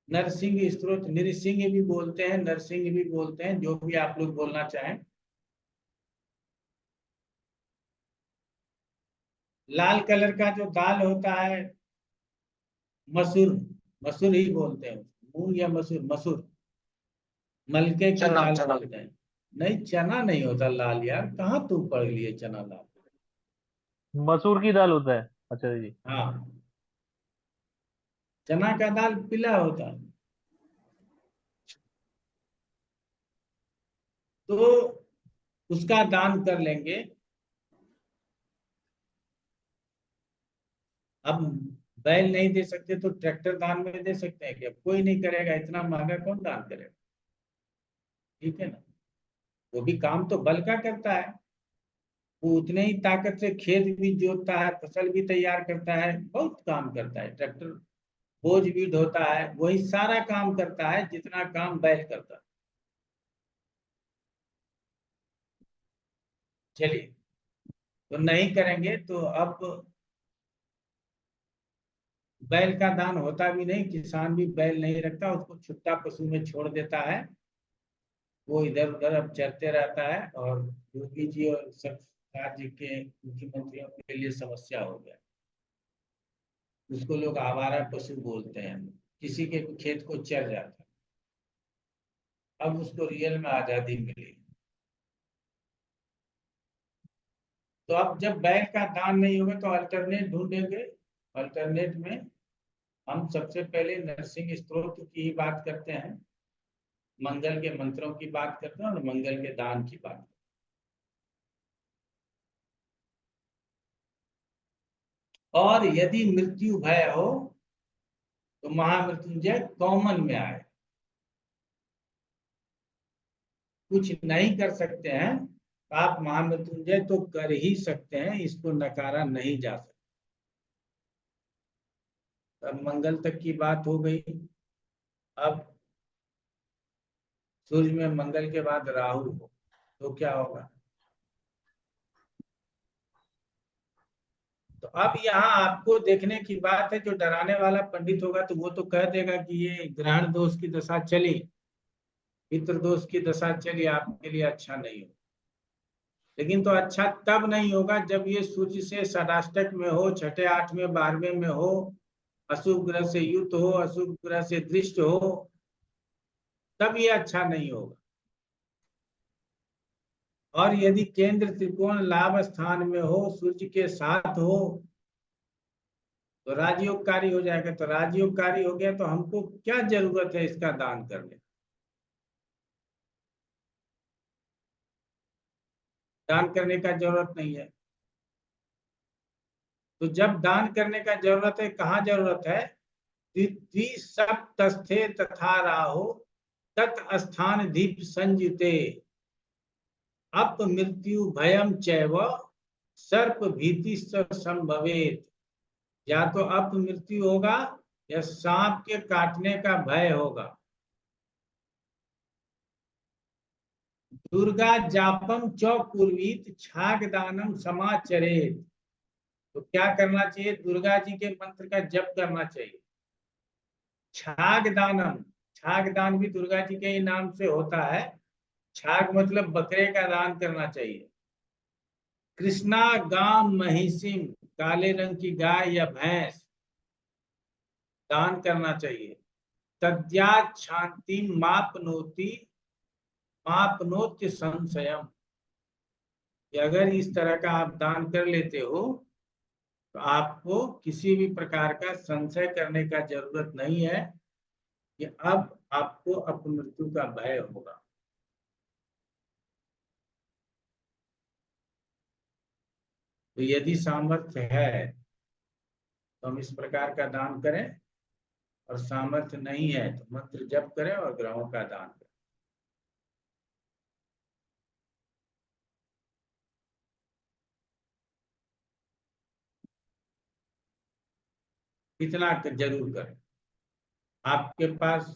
नरसिंह स्तोत्र, नृसिंह भी बोलते हैं, नरसिंह भी बोलते हैं, जो भी आप लोग बोलना चाहें। लाल कलर का जो दाल होता है, मसूर, मसूर ही बोलते हैं, मूंग या मसूर, मसूर, मलके की दाल बोलते हैं। नहीं, चना नहीं होता लाल यार, कहाँ तू पढ़ लिए चना लाल? मसूर की दाल होता है, अच्छा जी। हाँ, चना का दाल पीला होता है। तो उसका दान कर लेंगे। अब बैल नहीं दे सकते तो ट्रैक्टर दान में दे सकते हैं क्या? कोई नहीं करेगा, इतना महंगा कौन दान करेगा? ठीक है ना। वो भी काम तो बल का करता है, वो उतने ही ताकत से खेत भी जोतता है, फसल भी तैयार करता है, बहुत काम करता है। ट्रैक्टर बोझ भी ढोता है, वही सारा काम करता है जितना काम बैल करता है। चलिए, तो नहीं करेंगे तो अब बैल का दान होता भी नहीं, किसान भी बैल नहीं रखता, उसको छुट्टा पशु में छोड़ देता है, वो इधर उधर अब चलते रहता है। और योगी जी और सब राज्य के मुख्यमंत्रियों के लिए समस्या हो गया। उसको लोग आवारा पशु बोलते हैं, किसी के भी खेत को चर जाता है। अब उसको रियल में आजादी मिली। तो अब जब बैल का दान नहीं होगा तो अल्टरनेट ढूंढेंगे। अल्टरनेट में हम सबसे पहले नरसिंह स्तोत्र की ही बात करते हैं, मंगल के मंत्रों की बात करते हैं और मंगल के दान की बात करते हैं। और यदि मृत्यु भय हो तो महामृत्युंजय कॉमन में आए। कुछ नहीं कर सकते हैं, आप महामृत्युंजय तो कर ही सकते हैं, इसको नकारा नहीं जा सकता। अब मंगल तक की बात हो गई। अब सूर्य में मंगल के बाद राहु हो तो क्या होगा? तो अब यहाँ आपको देखने की बात है, जो डराने वाला पंडित होगा तो वो तो कह देगा कि ये ग्रहण दोष की दशा चली, पितृ दोष की दशा चली, आपके लिए अच्छा नहीं हो। लेकिन तो अच्छा तब नहीं होगा जब ये सूर्य से षडाष्टक में हो, छठे 8वें 12वें में हो, अशुभ ग्रह से युक्त हो, अशुभ ग्रह से दृष्ट हो, तब ये अच्छा नहीं होगा। और यदि केंद्र त्रिकोण लाभ स्थान में हो, सूर्य के साथ हो, तो राजयोगकारी हो जाएगा। तो राजयोगकारी हो गया तो हमको क्या जरूरत है इसका दान करने? दान करने का जरूरत नहीं है। तो जब दान करने का जरूरत है, कहाँ जरूरत है? द्विसप्तस्थे तथा राहु तत्स्थान दीप संयुते अप मृत्यु भयम चैव सर्प भीति संभवेत। या तो अप मृत्यु होगा या सांप के काटने का भय होगा। दुर्गा जापम चौकुर्वीत छागदानम समाचरेत। तो क्या करना चाहिए? दुर्गा जी के मंत्र का जप करना चाहिए। छागदानम, छागदान भी दुर्गा जी के ही नाम से होता है। छाग मतलब बकरे का दान करना चाहिए। कृष्णा गाम महिषिम, काले रंग की गाय या भैंस दान करना चाहिए। तद्यात् शांति मापनोति मापनोत्य संशयम, अगर इस तरह का आप दान कर लेते हो तो आपको किसी भी प्रकार का संशय करने का जरूरत नहीं है कि अब आपको अपमृत्यु का भय होगा। तो यदि सामर्थ्य है तो हम इस प्रकार का दान करें, और सामर्थ्य नहीं है तो मंत्र जप करें और ग्रहों का दान करें। इतना जरूर करें। आपके पास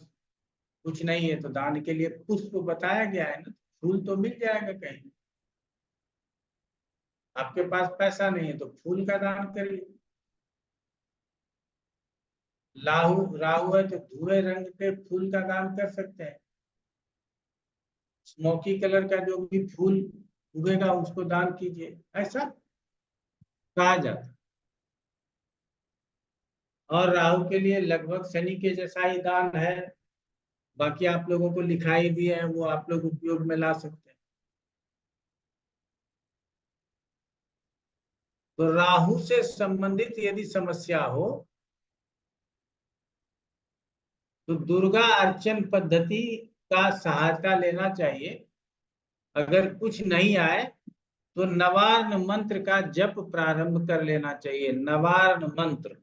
कुछ नहीं है तो दान के लिए पुष्प बताया गया है ना, फूल तो मिल जाएगा कहीं। आपके पास पैसा नहीं है तो फूल का दान करिए। राहु है तो भूरे रंग के फूल का दान कर सकते हैं। स्मोकी कलर का जो भी फूल उगेगा उसको दान कीजिए, ऐसा कहा जाता है। और राहु के लिए लगभग शनि के जैसा ही दान है। बाकी आप लोगों को लिखाई भी है, वो आप लोग उपयोग में ला सकते हैं। तो राहु से संबंधित यदि समस्या हो तो दुर्गा अर्चन पद्धति का सहायता लेना चाहिए। अगर कुछ नहीं आए तो नवार्न मंत्र का जप प्रारंभ कर लेना चाहिए। नवार्न मंत्र,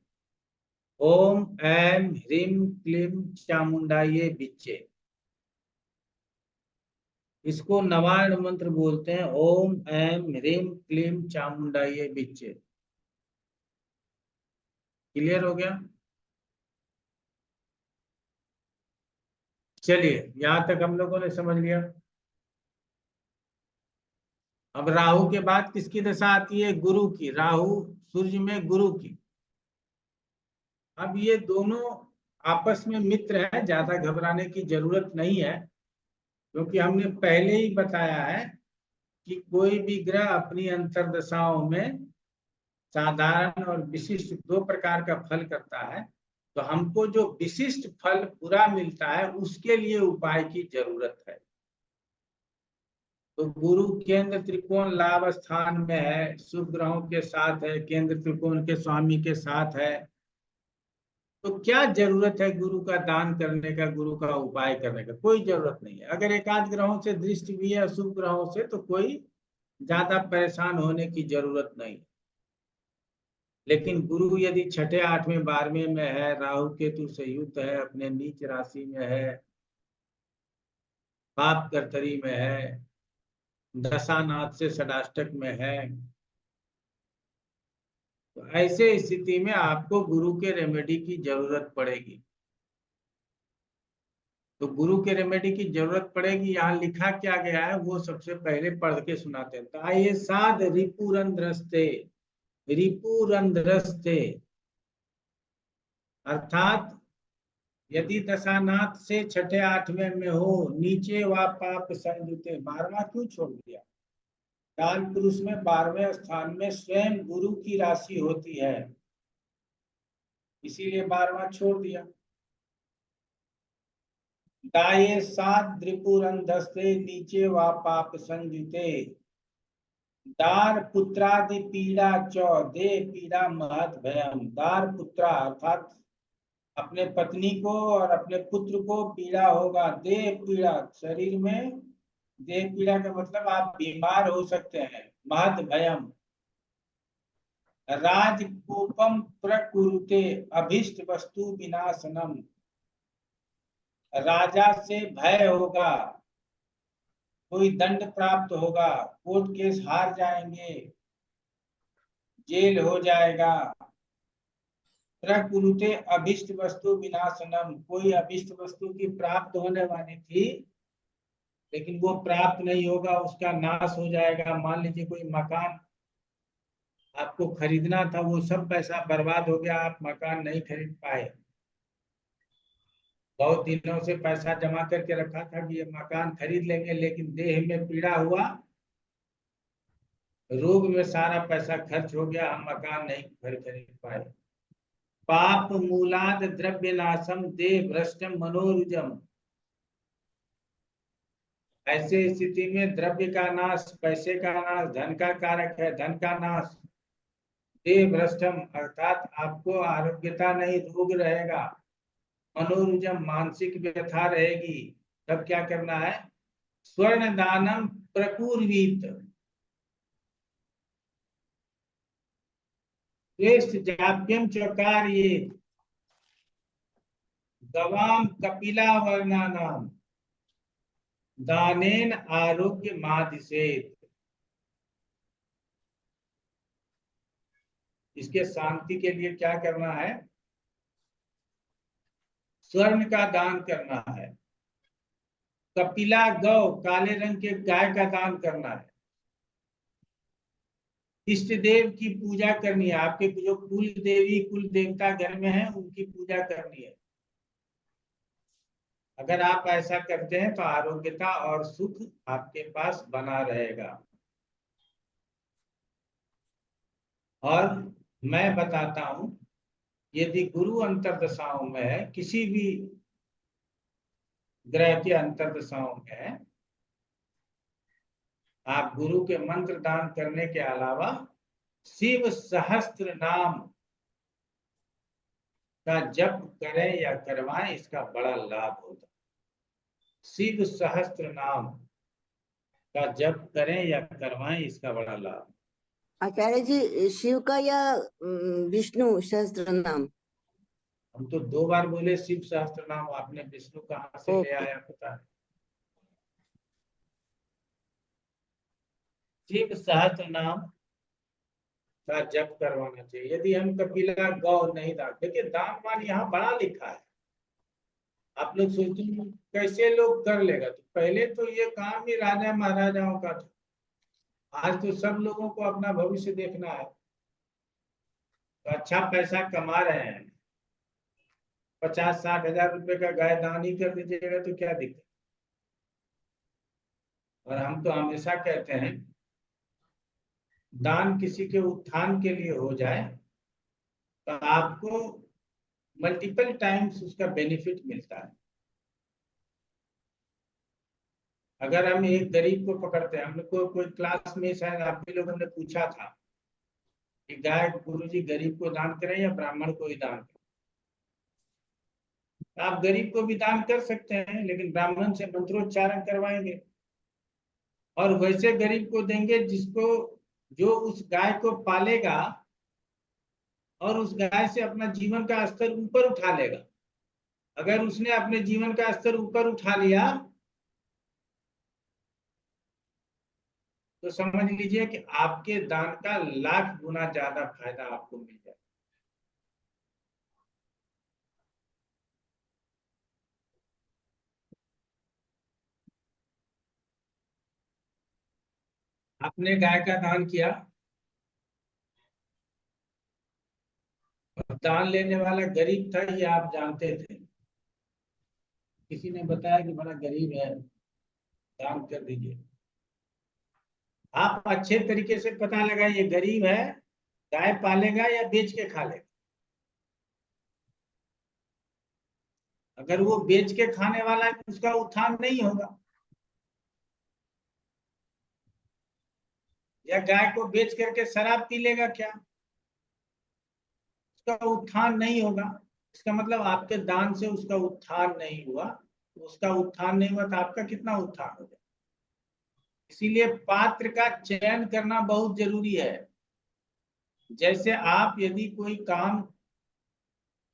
ओम ऐम ह्रीम क्लीम चामुंडाये बिच्चे, इसको नवार्न मंत्र बोलते हैं। ओम ऐम ह्रीम क्लीम चामुंडाये बिच्चे। क्लियर हो गया? चलिए, यहां तक हम लोगों ने समझ लिया। अब राहु के बाद किसकी दशा आती है? गुरु की। राहु सूर्य में गुरु की। अब ये दोनों आपस में मित्र हैं, ज्यादा घबराने की जरूरत नहीं है, क्योंकि हमने पहले ही बताया है कि कोई भी ग्रह अपनी अंतर्दशाओं में साधारण और विशिष्ट दो प्रकार का फल करता है। तो हमको जो विशिष्ट फल पूरा मिलता है उसके लिए उपाय की जरूरत है। तो गुरु केंद्र त्रिकोण लाभ स्थान में है, शुभ ग्रहों के साथ है, केंद्र त्रिकोण के स्वामी के साथ है। तो क्या जरूरत है गुरु का दान करने का, गुरु का उपाय करने का? कोई जरूरत नहीं है। अगर एकाध ग्रहों से दृष्टि भी है अशुभ ग्रहों से तो कोई ज्यादा परेशान होने की जरूरत नहीं। लेकिन गुरु यदि छठे 8वें 12वें में है, राहु केतु से युक्त है, अपने नीच राशि में है, पाप कर्तरी में है, दशानाथ से षडाष्टक में है, तो ऐसे स्थिति में आपको गुरु के रेमेडी की जरूरत पड़ेगी। तो गुरु के रेमेडी की जरूरत पड़ेगी। यहाँ लिखा क्या गया है वो सबसे पहले पढ़ के सुनाते हैं। तो आइए, साध रिपुरंध्रस्ते, रिपुरंध्रस्ते अर्थात यदि दशानाथ से छठे 8वें में हो, नीचे व पाप संयुते, 12वां क्यों छोड़ दिया? काल पुरुष में 12वें स्थान में स्वयं गुरु की राशि होती है, इसीलिए 12वां छोड़ दिया। दाये सात द्रिपुरंधस्ते, नीचे व पाप संयुते, दार पुत्रादि पीड़ा चौ, दे पीड़ा महत भयम। दार पुत्रा अर्थात अपने पत्नी को और अपने पुत्र को पीड़ा होगा। देह पीड़ा, शरीर में देह पीड़ा का मतलब आप बीमार हो सकते हैं। महत भयम, राजकोपम प्रकुरुते, अभिष्ट वस्तु विनाशनम, राजा से भय होगा, कोई दंड प्राप्त होगा, कोर्ट केस हार जाएंगे, जेल हो जाएगा। प्रकुरुते अभिष्ट वस्तु विनाशनम, कोई अभिष्ट वस्तु की प्राप्त होने वाली थी लेकिन वो प्राप्त नहीं होगा, उसका नाश हो जाएगा। मान लीजिए कोई मकान आपको खरीदना था, वो सब पैसा बर्बाद हो गया, आप मकान नहीं खरीद पाए। बहुत दिनों से पैसा जमा करके रखा था कि ये मकान खरीद लेंगे, लेकिन देह में पीड़ा हुआ, रोग में सारा पैसा खर्च हो गया, हम मकान नहीं खरीद पाए। पाप मूलाद द्रव्य नाशम देह भ्रष्टम मनोरुजम। ऐसे स्थिति में द्रव्य का नाश, पैसे का नाश, धन का कारक है, धन का नाश। देह भ्रष्टम अर्थात आपको आरोग्यता नहीं, रोग रहेगा। मनोरुजम मानसिक व्यथा रहेगी। तब क्या करना है? स्वर्ण दानम प्रपूर्वीत। श्रेष्ठ जाप्यम चकार ये गवाम कपिला वर्णानाम दानेन आरोग्य मादिसेत। इसके शांति के लिए क्या करना है? स्वर्ण का दान करना है। कपिला गौ, काले रंग के गाय का दान करना है। इष्ट देव की पूजा करनी है। आपके जो कुल देवी कुल देवता घर में है उनकी पूजा करनी है। अगर आप ऐसा करते हैं तो आरोग्यता और सुख आपके पास बना रहेगा। और मैं बताता हूं, यदि गुरु अंतर्दशाओं में है, किसी भी ग्रह के अंतर्दशाओं में है, आप गुरु के मंत्र दान करने के अलावा शिव सहस्त्र नाम का जप करें या करवाएं, इसका बड़ा लाभ होता है। शिव सहस्त्र नाम का जप करें या करवाएं, इसका बड़ा लाभ। आचार्य जी, शिव का या विष्णु सहस्त्र नाम? हम तो 2 बार बोले शिव सहस्त्र नाम, आपने विष्णु कहाँ से ले ओके। आया पता नहीं। शिव सहस्त्र नाम का जप करवाना चाहिए। यदि हम कपिला गौ नहीं दान, देखिए दान मान यहाँ बड़ा लिखा है। आप लोग सोचते हैं कैसे लोग कर लेगा, तो पहले तो ये काम ही राजा महाराजाओं का था। आज तो सब लोगों को अपना भविष्य देखना है, तो अच्छा पैसा कमा रहे हैं। 50-60 हजार रुपए का गाय दान ही कर दीजिएगा तो क्या दिक्कत। और हम तो हमेशा कहते हैं दान किसी के उत्थान के लिए हो जाए तो आपको मल्टीपल टाइम्स उसका बेनिफिट मिलता है। अगर हम एक गरीब को पकड़ते हैं, हम लोग को कोई क्लास में शायद आप भी लोगों ने पूछा था कि गाय गुरुजी गरीब को दान करें या ब्राह्मण को ही दान करें। आप गरीब को भी दान कर सकते हैं, लेकिन ब्राह्मण से मंत्रोच्चारण करवाएंगे और वैसे गरीब को देंगे जिसको, जो उस गाय को पालेगा और उस गाय से अपना जीवन का स्तर ऊपर उठा लेगा। अगर उसने अपने जीवन का स्तर ऊपर उठा लिया तो समझ लीजिए कि आपके दान का लाख गुना ज्यादा फायदा आपको मिल जाए। आपने गाय का दान किया और दान लेने वाला गरीब था, ये आप जानते थे, किसी ने बताया कि बड़ा गरीब है, दान कर दीजिए। आप अच्छे तरीके से पता लगाइए गरीब है, गाय पालेगा या बेच के खा लेगा। अगर वो बेच के खाने वाला है तो उसका उत्थान नहीं होगा, या गाय को बेच करके शराब पी लेगा क्या, उसका उत्थान नहीं होगा। इसका मतलब आपके दान से उसका उत्थान नहीं हुआ। तो उसका उत्थान नहीं हुआ तो आपका कितना उत्थान हो जाए। इसीलिए पात्र का चयन करना बहुत जरूरी है। जैसे आप यदि कोई काम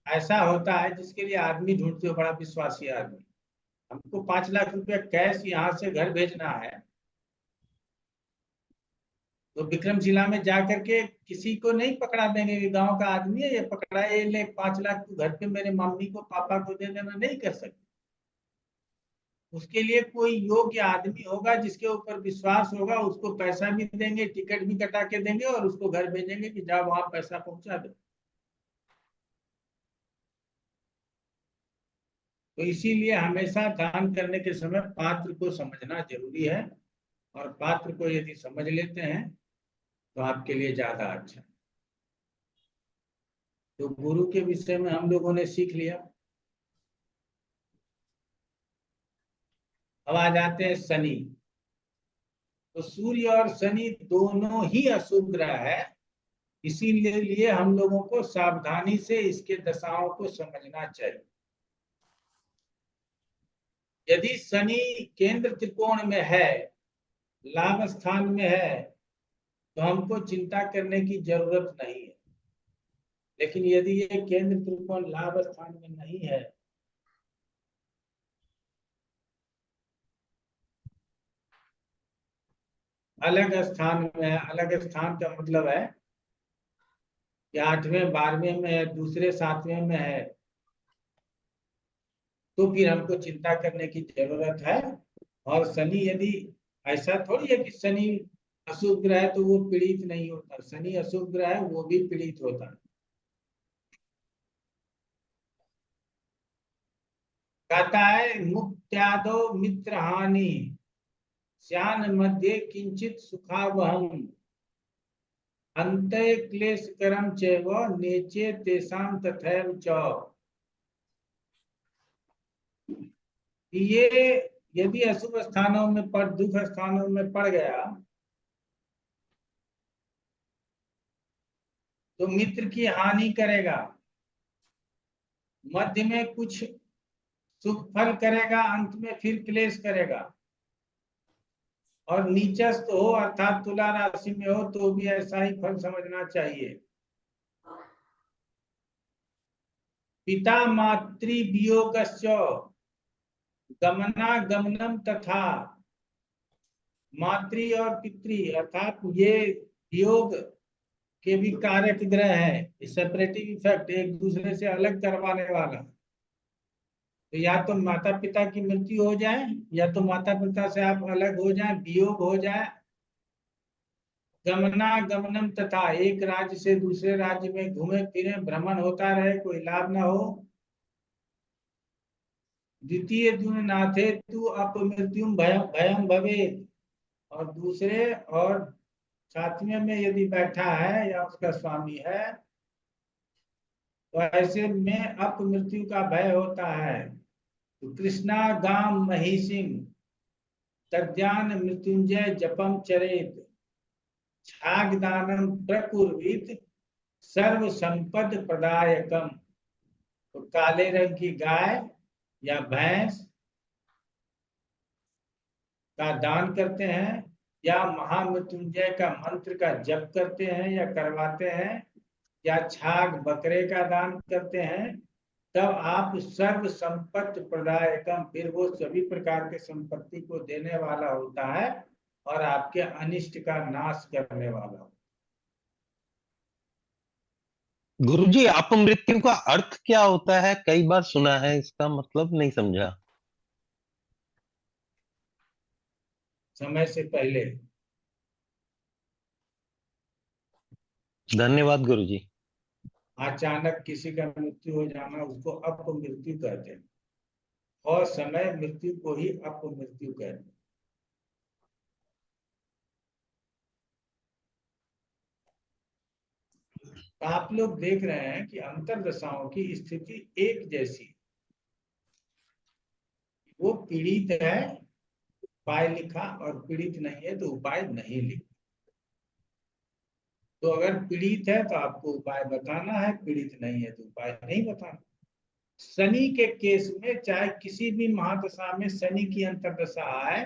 ऐसा होता है जिसके लिए आदमी ढूंढते हो, बड़ा विश्वासी आदमी, हमको 5 लाख रुपया कैश यहाँ से घर भेजना है, तो विक्रमशिला में जाकर के किसी को नहीं पकड़ा देंगे कि गांव का आदमी है ये पकड़ा है, ये ले 5 लाख तू घर पे मेरे मम्मी को पापा को दे देना, नहीं कर सकते। उसके लिए कोई योग्य आदमी होगा जिसके ऊपर विश्वास होगा, उसको पैसा भी देंगे, टिकट भी कटा के देंगे और उसको घर भेजेंगे कि जाओ वहां पैसा पहुंचा दो। तो इसीलिए हमेशा दान करने के समय पात्र को समझना जरूरी है, और पात्र को यदि समझ लेते हैं तो आपके लिए ज्यादा अच्छा। तो गुरु के विषय में हम लोगों ने सीख लिया। अब आ जाते हैं शनि। तो सूर्य और शनि दोनों ही अशुभ ग्रह है, इसीलिए हम लोगों को सावधानी से इसके दशाओं को समझना चाहिए। यदि शनि केंद्र त्रिकोण में है, लाभ स्थान में है, तो हमको चिंता करने की जरूरत नहीं है। लेकिन यदि ये केंद्र त्रिकोण लाभ स्थान में नहीं है, अलग स्थान में है, अलग स्थान का मतलब है कि 8वें 12वें में है, दूसरे 7वें में है, तो फिर हमको चिंता करने की जरूरत है। और शनि यदि, ऐसा थोड़ी है कि शनि अशुभ ग्रह है तो वो पीड़ित नहीं होता, शनि अशुभ ग्रह है वो भी पीड़ित होता है। कहता है मुक्त्यादो मित्र हानि श्यान मध्य किंचित सुखावहम अंते क्लेश करम चैव नेचे तेषाम तथैव च। ये यदि अशुभ स्थानों में पड़, दुख स्थानों में पड़ गया तो मित्र की हानि करेगा, मध्य में कुछ सुख फल करेगा, अंत में फिर क्लेश करेगा, और नीचस्थ हो अर्थात तुला राशि में हो तो भी ऐसा ही फल समझना चाहिए। पिता मातृ वियोगस्य गमनागमनम तथा, मातृ और पितृ अर्थात ये वियोग के भी कारक ग्रह है, सेपरेटिव इफेक्ट, एक दूसरे से अलग करवाने वाला। तो या तो माता पिता की मृत्यु हो जाए, या तो माता पिता से आप अलग हो जाए, वियोग हो जाए। गमनागमनम तथा, एक राज्य से दूसरे राज्य में घूमे फिरे, भ्रमण होता रहे, कोई लाभ ना हो। द्वितीय नाथे तू अपमृत्युम भयम भवेत, और दूसरे और सातवें में यदि बैठा है या उसका स्वामी है तो ऐसे में अपमृत्यु का भय होता है। तो कृष्णा गाम महिषिम तज्ञान मृत्युंजय जपम चरेत छागदानम प्रकुर्वित सर्व संपद प्रदायकम। तो काले रंग की गाय या भैंस का दान करते हैं, या महामृत्युंजय का मंत्र का जप करते हैं या करवाते हैं, या छाग बकरे का दान करते हैं, तब आप सर्व संपत्ति प्रदायकम, फिर वो सभी प्रकार के संपत्ति को देने वाला होता है और आपके अनिष्ट का नाश करने वाला। गुरुजी अपमृत्यु का अर्थ क्या होता है? कई बार सुना है, इसका मतलब नहीं समझा। समय से पहले। धन्यवाद गुरुजी। अचानक किसी का मृत्यु हो जाना उसको अपमृत्यु कहते हैं, और समय मृत्यु को ही अपमृत्यु कहते हैं। आप लोग देख रहे हैं कि अंतर्दशाओं की स्थिति एक जैसी, वो पीड़ित है उपाय लिखा, और पीड़ित नहीं है तो उपाय नहीं लिखा। तो अगर पीड़ित है तो आपको उपाय बताना है, पीड़ित नहीं है तो उपाय नहीं बताना। शनि के केस में चाहे किसी भी महादशा में शनि की अंतर्दशा आए,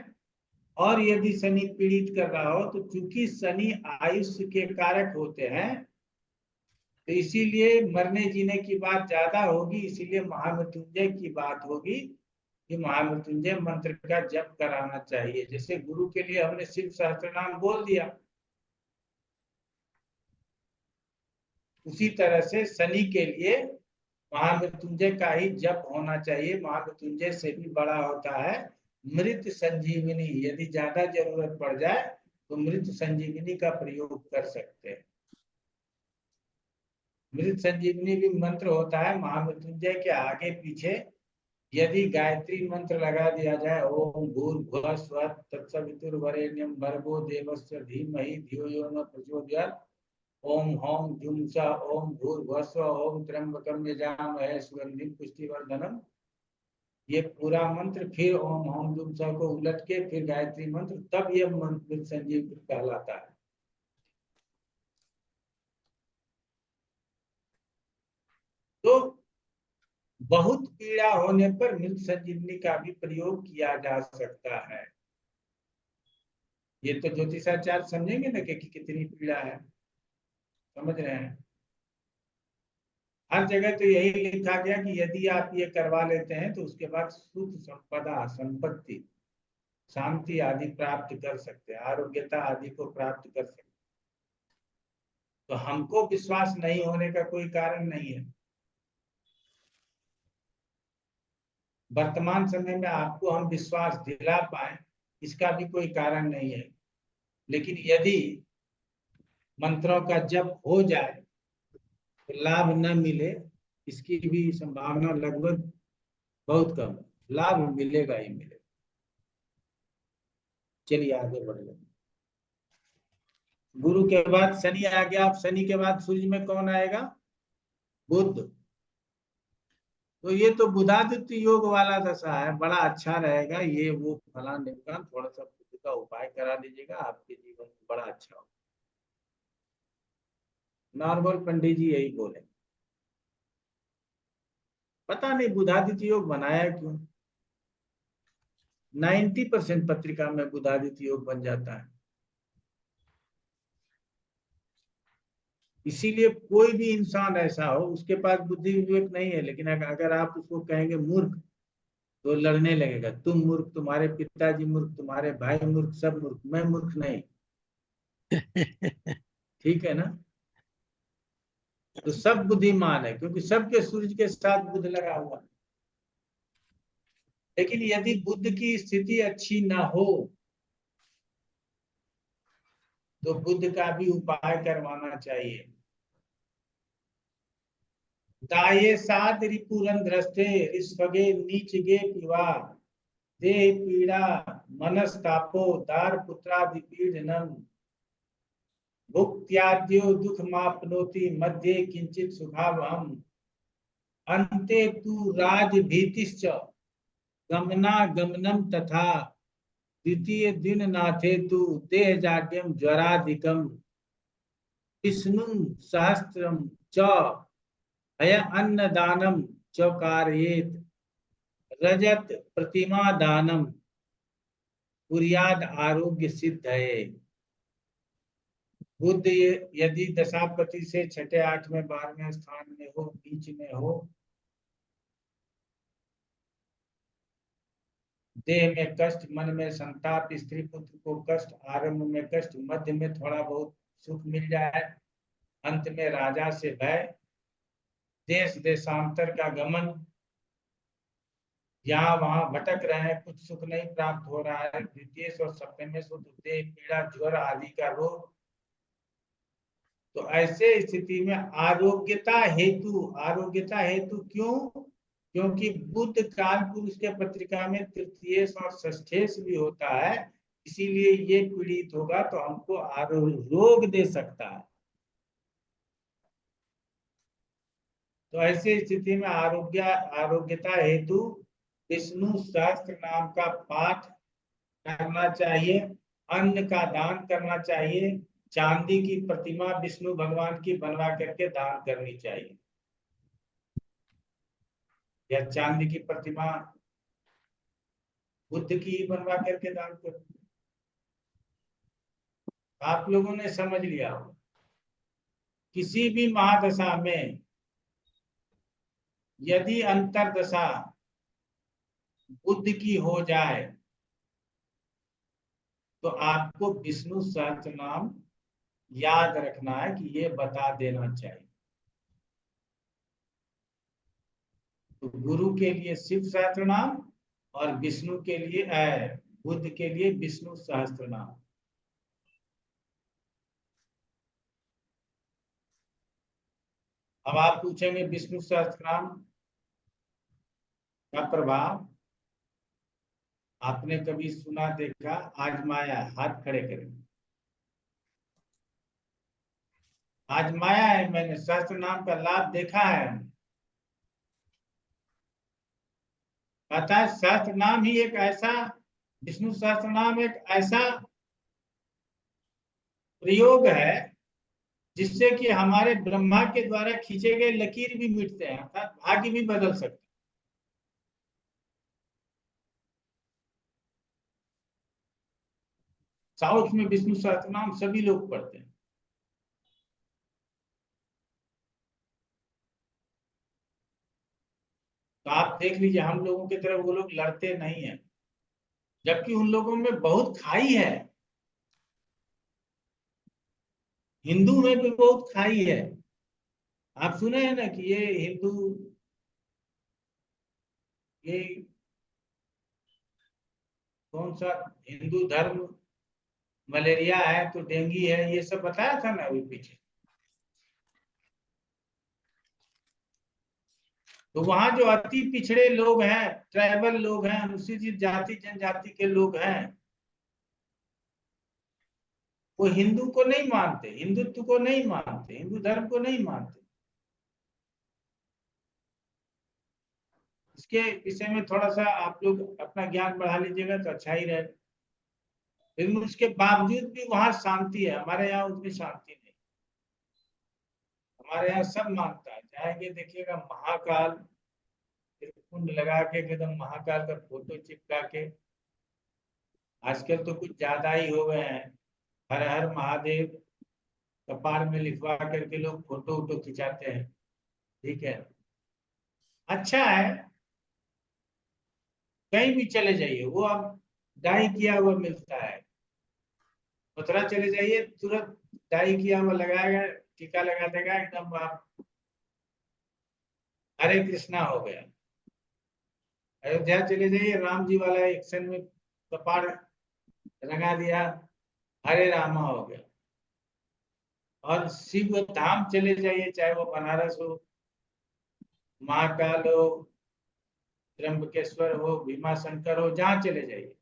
और यदि शनि पीड़ित कर रहा हो, तो चूंकि शनि आयुष्य के कारक होते हैं तो इसीलिए मरने जीने की बात ज्यादा होगी, इसीलिए महामृत्युंजय की बात होगी कि महामृत्युंजय मंत्र का जप कराना चाहिए। जैसे गुरु के लिए हमने शिव सहस्त्रनाम बोल दिया, उसी तरह से शनि के लिए महामृत्युंजय का ही जप होना चाहिए। महामृत्युंजय से भी बड़ा होता है मृत संजीवनी, यदि ज्यादा जरूरत पड़ जाए तो मृत संजीवनी का प्रयोग कर सकते हैं। मृत संजीवनी भी मंत्र होता है, महामृत्युंजय के आगे पीछे यदि गायत्री मंत्र लगा दिया जाए, ओम भूर्भुवः स्वः तत्सवितुर्वरेण्यं भर्गो देवस्य धीमहि धियो यो न प्रचोदयात्, ओम हौम जुम च ओम भूर्भुवः ओम त्र्यंबकं यजामहे सुगंधिं पुष्टिवर्धनम। ये पूरा मंत्र, फिर ओम हौम जुम च को उलट के फिर गायत्री मंत्र, तब ये मंत्र संजीवनी कहलाता है। तो बहुत पीड़ा होने पर मृत संजीवनी का भी प्रयोग किया जा सकता है। ये तो ज्योतिषाचार्य समझेंगे ना कि कितनी पीड़ा है, समझ रहे हैं। हर जगह तो यही लिखा गया कि यदि आप ये करवा लेते हैं तो उसके बाद सुख संपदा संपत्ति शांति आदि प्राप्त कर सकते हैं, आरोग्यता आदि को प्राप्त कर सकते हैं। तो हमको विश्वास नहीं होने का कोई कारण नहीं है। वर्तमान समय में आपको हम विश्वास दिला पाए इसका भी कोई कारण नहीं है। लेकिन यदि मंत्रों का जप हो जाए तो लाभ न मिले, इसकी भी संभावना लगभग बहुत कम है। लाभ मिलेगा ही मिलेगा। चलिए आगे बढ़ लेंगे। गुरु के बाद शनि आ गया। अब शनि के बाद सूर्य में कौन आएगा? बुध। तो ये तो बुधादित्य योग वाला दशा है, बड़ा अच्छा रहेगा। ये वो फलान ढिमकान, थोड़ा सा बुध का उपाय करा दीजिएगा, आपके जीवन में बड़ा अच्छा होगा। नॉर्मल पंडित जी यही बोले। पता नहीं बुधादित्य योग बनाया क्यों। 90% पत्रिका में बुधादित्य योग बन जाता है। इसीलिए कोई भी इंसान ऐसा हो, उसके पास बुद्धि विवेक नहीं है, लेकिन अगर आप उसको कहेंगे मूर्ख तो लड़ने लगेगा। तुम मूर्ख, तुम्हारे पिताजी मूर्ख, तुम्हारे भाई मूर्ख, सब मूर्ख, मैं मूर्ख नहीं। ठीक है ना। तो सब बुद्धिमान है क्योंकि सबके सूर्य के साथ बुध लगा हुआ है। लेकिन यदि बुध की स्थिति अच्छी ना हो तो बुध का भी उपाय करवाना चाहिए। दाये साद रिपुरंध्रस्ते ऋष्वगे नीचगे पिवा देह पीड़ा मनस्तापो दार पुत्रादि पीड़नम भुक्त्याद्यो दुख मापनोति मध्ये किंचित सुखावहम अन्ते तु राज भीतिश्च गमनागमनम तथा द्वितीय दिन नाथे तु देह जाड्यम ज्वरादिकम विष्णु सहस्त्रम च अय अन्नदानम च कारयेत रजत प्रतिमा दानम कुर्याद आरोग्य सिद्ध है। बुध यदि दशापति से छठे 8वें 12वें स्थान में हो, बीच में हो, देह में कष्ट, मन में संताप, स्त्री पुत्र को कष्ट, आरंभ में कष्ट, मध्य में थोड़ा बहुत सुख मिल जाए, अंत में राजा से भय, देश देशांतर का गमन, यहाँ वहां भटक रहे हैं, कुछ सुख नहीं प्राप्त हो रहा है, द्वितीय और सप्तम देह पीड़ा, ज्वर आदि का रोग। तो ऐसे स्थिति में आरोग्यता हेतु क्यों? क्योंकि बुध काल पुरुष के पत्रिका में तृतीय और षष्ठेश भी होता है, इसीलिए ये पीड़ित होगा तो हमको रोग दे सकता है। तो ऐसी स्थिति में आरोग्यता हेतु विष्णु सहस्त्र नाम का पाठ करना चाहिए, अन्न का दान करना चाहिए, चांदी की प्रतिमा विष्णु भगवान की बनवा करके दान करनी चाहिए, या चांदी की प्रतिमा बुद्ध की बनवा करके दान करो। आप लोगों ने समझ लिया हो, किसी भी महादशा में यदि अंतरदशा बुद्ध की हो जाए तो आपको विष्णु सहस्त्र नाम याद रखना है कि ये बता देना चाहिए। तो गुरु के लिए शिव सहस्त्र नाम और विष्णु के लिए बुद्ध के लिए विष्णु सहस्त्र नाम। अब आप पूछेंगे विष्णु सहस्त्र नाम का प्रभाव आपने कभी सुना, देखा, आजमाया? हाथ खड़े करें। आजमाया है मैंने, सहस्त्र नाम का लाभ देखा है। पता है सहस्त्र नाम ही एक ऐसा, विष्णु सहस्त्र नाम एक ऐसा प्रयोग है जिससे कि हमारे ब्रह्मा के द्वारा खींचे गए लकीर भी मिटते हैं, अर्थात भाग्य भी बदल सकते हैं। साउथ में विष्णु सहस्त्रनाम सभी लोग पढ़ते हैं। तो आप देख लीजिए, हम लोगों की तरफ वो लोग लड़ते नहीं है, जबकि उन लोगों में बहुत खाई है। हिंदू में भी बहुत खाई है। आप सुने हैं ना कि ये हिंदू, ये कौन सा हिंदू धर्म मलेरिया है तो डेंगू है, ये सब बताया था ना अभी पीछे। तो वहां जो अति पिछड़े लोग हैं, ट्राइबल लोग हैं, अनुसूचित जाति जनजाति के लोग हैं, वो हिंदू को नहीं मानते, हिंदुत्व को नहीं मानते, हिंदू धर्म को नहीं मानते। इसके विषय में थोड़ा सा आप लोग अपना ज्ञान बढ़ा लीजिएगा तो अच्छा ही रहेगा। लेकिन उसके बावजूद भी वहां शांति है, हमारे यहाँ उतनी शांति नहीं। हमारे यहाँ सब मानता है, जाएंगे देखिएगा महाकाल कुंड लगा के एकदम महाकाल का फोटो चिपका के, आजकल तो कुछ ज्यादा ही हो गए हैं, हर हर महादेव कपार में लिखवा करके लोग फोटो वोटो खिंचाते हैं। ठीक है, अच्छा है, कहीं भी चले जाइए वो अब डाई किया हुआ मिलता है। मथुरा चले जाइए, तुरंत डाई किया हुआ लगाएगा, टीका लगा देगा, एकदम आप हरे कृष्णा हो गया। अयोध्या चले जाइए, राम जी वाला एक्शन में कपाड़ रंगा दिया, हरे रामा हो गया। और शिव धाम चले जाइए, चाहे वो बनारस हो, महाकाल हो, त्र्यंबकेश्वर हो, भीमा शंकर हो, जहां चले जाइए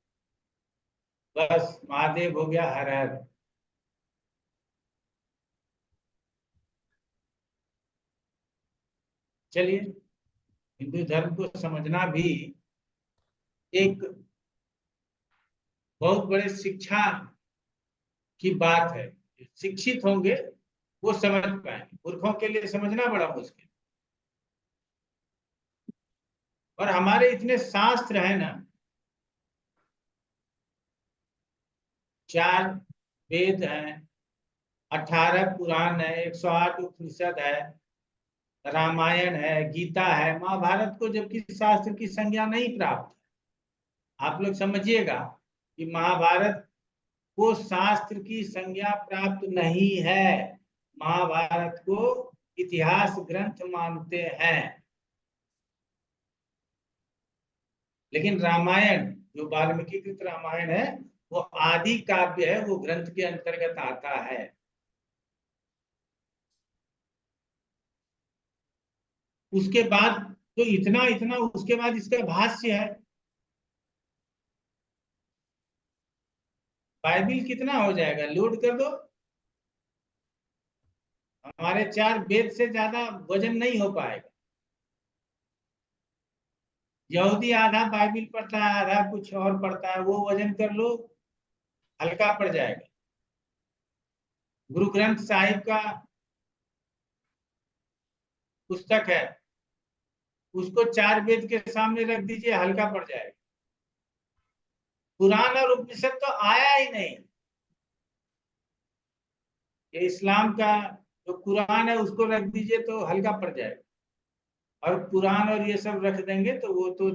बस महादेव हो गया, हर हर। चलिए, हिंदू धर्म को समझना भी एक बहुत बड़े शिक्षा की बात है। शिक्षित होंगे वो समझ पाएंगे, मूर्खों के लिए समझना बड़ा मुश्किल। और हमारे इतने शास्त्र है ना, 4 वेद हैं, 18 पुराण है, 108 उपनिषद है, रामायण है, गीता है, महाभारत को जबकि शास्त्र की संज्ञा नहीं प्राप्त है। आप लोग समझिएगा कि महाभारत को शास्त्र की संज्ञा प्राप्त नहीं है, महाभारत को इतिहास ग्रंथ मानते हैं। लेकिन रामायण जो वाल्मीकि कृत रामायण है वो आदि काव्य है, वो ग्रंथ के अंतर्गत आता है। उसके बाद तो इतना इतना, उसके बाद इसका भाष्य है। बाइबिल कितना हो जाएगा, लोड कर दो, हमारे 4 वेद से ज्यादा वजन नहीं हो पाएगा। यहूदी आधा बाइबिल पढ़ता है, आधा कुछ और पढ़ता है, वो वजन कर लो, हल्का पड़ जाएगा। गुरु ग्रंथ साहिब का पुस्तक है, उसको 4 वेद के सामने रख दीजिए, हल्का पड़ जाएगा। कुरान और उपनिषद तो आया ही नहीं। ये इस्लाम का जो कुरान है उसको रख दीजिए तो हल्का पड़ जाएगा, और कुरान और ये सब रख देंगे तो वो तो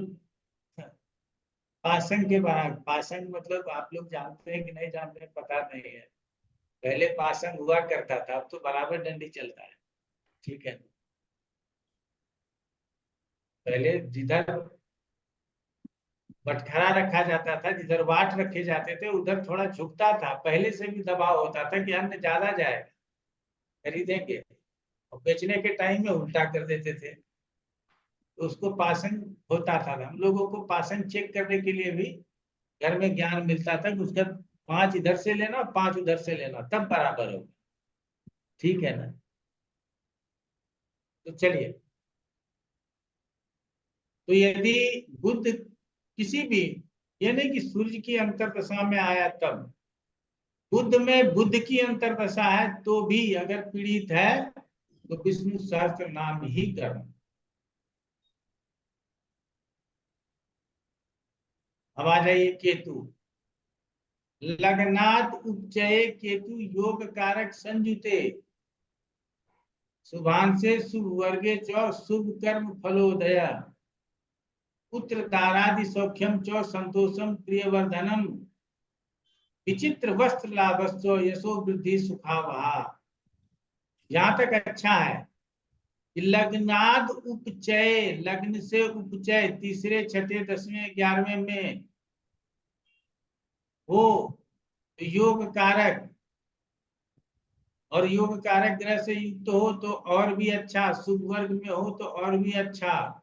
पाषाण के बराबर। पाषाण मतलब आप लोग जानते हैं कि नहीं जानते हैं पता नहीं है, पहले पाषाण हुआ करता था, अब तो बराबर डंडी चलता है। ठीक है, पहले जिधर बटखरा रखा जाता था, जिधर वाट रखे जाते थे, उधर थोड़ा झुकता था, पहले से भी दबाव होता था कि अन्न ज्यादा जाएगा, खरीदेंगे, और बेचने के टाइम में उल्टा कर देते थे। तो उसको पासन होता था। हम लोगों को पासन चेक करने के लिए भी घर में ज्ञान मिलता था कि उसका 5 इधर से लेना, 5 उधर से लेना, तब बराबर होगा। ठीक है ना? तो चलिए, तो यदि बुद्ध किसी भी, ये नहीं कि सूर्य की अंतर्दशा में आया तब, बुद्ध में बुद्ध की अंतर्दशा है तो भी अगर पीड़ित है तो विष्णु सहस्त्र नाम ही करना। अब आ जाइए केतु। लग्नात उपचये केतु योग कारक संजुते, शुभांशे शुभ वर्गे च शुभ कर्म फलोदय, पुत्र दारादि सौख्यम च संतोषम प्रियवर्धनम, विचित्र वस्त्र लाभश्च यशो वृद्धि सुखावहा। यहाँ तक अच्छा है कि लग्नाद उपचय, लग्न से उपचय तीसरे छठे 10वें 11वें में हो योग कारक, और योग कारक ग्रह से युक्त हो तो और भी अच्छा, शुभ वर्ग में हो तो और भी अच्छा,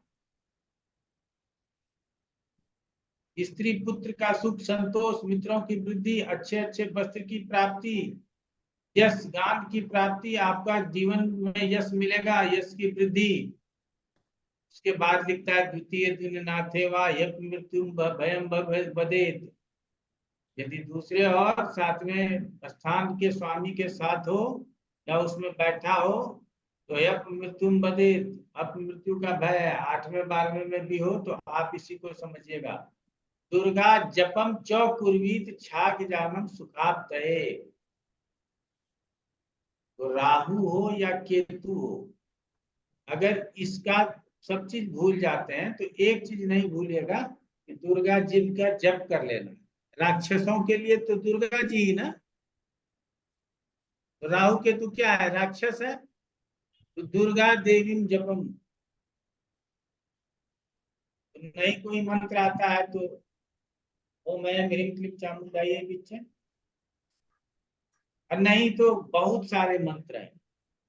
स्त्री पुत्र का सुख संतोष, मित्रों की वृद्धि, अच्छे अच्छे वस्त्र की प्राप्ति, यश गान की प्राप्ति, आपका जीवन में यश मिलेगा, यश की वृद्धि। उसके बाद लिखता है द्वितीय दिन नाथेवा यप मृत्यु भयम बदेत, यदि दूसरे और 7वें स्थान के स्वामी के साथ हो या उसमें बैठा हो तो यप मृत्यु बदेत, अप मृत्यु का भय है। 8वें 12वें में भी हो तो आप इसी को समझिएगा। दुर्गा जपम चौकुर्वीत छाग जानम सुखाप तये, तो राहु हो या केतु हो, अगर इसका सब चीज भूल जाते हैं तो एक चीज नहीं भूलिएगा कि दुर्गा जी का जप कर लेना। राक्षसों के लिए तो दुर्गा जी ही ना, तो राहु केतु क्या है? राक्षस है। तो दुर्गा देवी जपम, तो नहीं कोई मंत्र आता है तो ओ मैं मेरे क्लिप चामुंडाई पीछे, और नहीं तो बहुत सारे मंत्र हैं।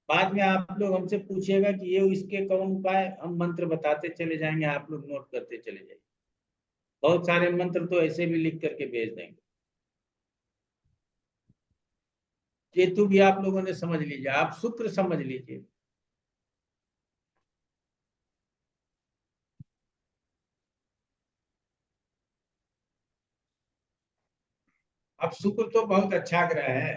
बाद में आप लोग हमसे पूछिएगा कि ये इसके कौन उपाय, हम मंत्र बताते चले जाएंगे, आप लोग नोट करते चले जाइए। बहुत सारे मंत्र तो ऐसे भी लिख करके भेज देंगे। केतु भी आप लोगों ने समझ लीजिए, आप शुक्र समझ लीजिए। अब शुक्र तो बहुत अच्छा ग्रह है।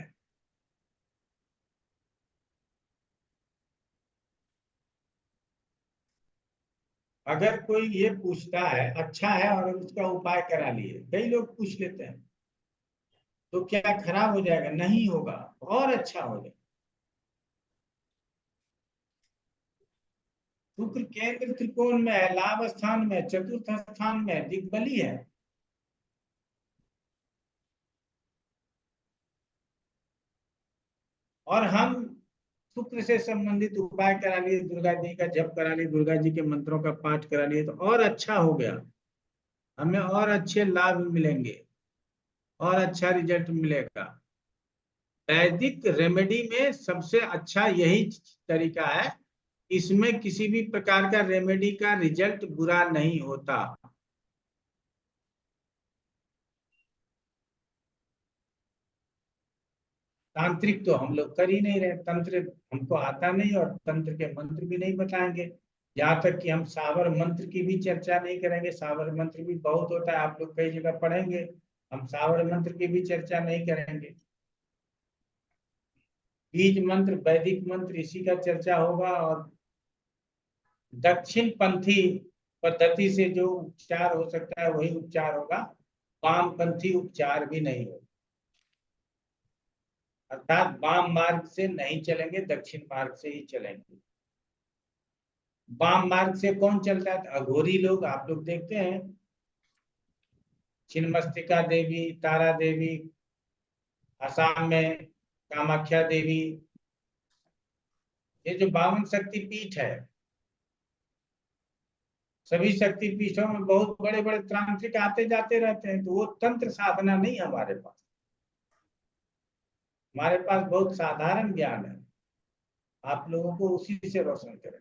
अगर कोई ये पूछता है अच्छा है और उसका उपाय करा लिए, कई लोग पूछ लेते हैं, तो क्या खराब हो जाएगा? नहीं होगा, और अच्छा हो जाएगा। शुक्र केंद्र त्रिकोण में है, लाभ स्थान में, चतुर्थ स्थान में, दिग्बली है। और हम शुक्र से संबंधित उपाय करा लिए, दुर्गा जी का जप करा लिए, दुर्गा जी के मंत्रों का पाठ करा लिए, तो और अच्छा हो गया, हमें और अच्छे लाभ मिलेंगे और अच्छा रिजल्ट मिलेगा। वैदिक रेमेडी में सबसे अच्छा यही तरीका है, इसमें किसी भी प्रकार का रेमेडी का रिजल्ट बुरा नहीं होता। तांत्रिक तो हम लोग कर ही नहीं रहे, तंत्र हमको आता नहीं और तंत्र के मंत्र भी नहीं बताएंगे। यहाँ तक कि हम सावर मंत्र की भी चर्चा नहीं करेंगे। सावर मंत्र भी बहुत होता है, आप लोग कई जगह पढ़ेंगे, हम सावर मंत्र की भी चर्चा नहीं करेंगे। बीज मंत्र, वैदिक मंत्र, इसी का चर्चा होगा। और दक्षिण पंथी पद्धति से जो उपचार हो सकता है वही उपचार होगा, वामपंथी उपचार भी नहीं होगा। अर्थात वाम मार्ग से नहीं चलेंगे, दक्षिण मार्ग से ही चलेंगे। वाम मार्ग से कौन चलता है? अघोरी लोग, आप लोग देखते हैं, छिन्नमस्तिका देवी, तारा देवी, असम में कामाख्या देवी, ये जो 52 शक्ति पीठ है, सभी शक्ति पीठों में बहुत बड़े बड़े तांत्रिक आते जाते रहते हैं। तो वो तंत्र साधना नहीं है हमारे पास, हमारे पास बहुत साधारण ज्ञान है, आप लोगों को उसी से रोशन करें।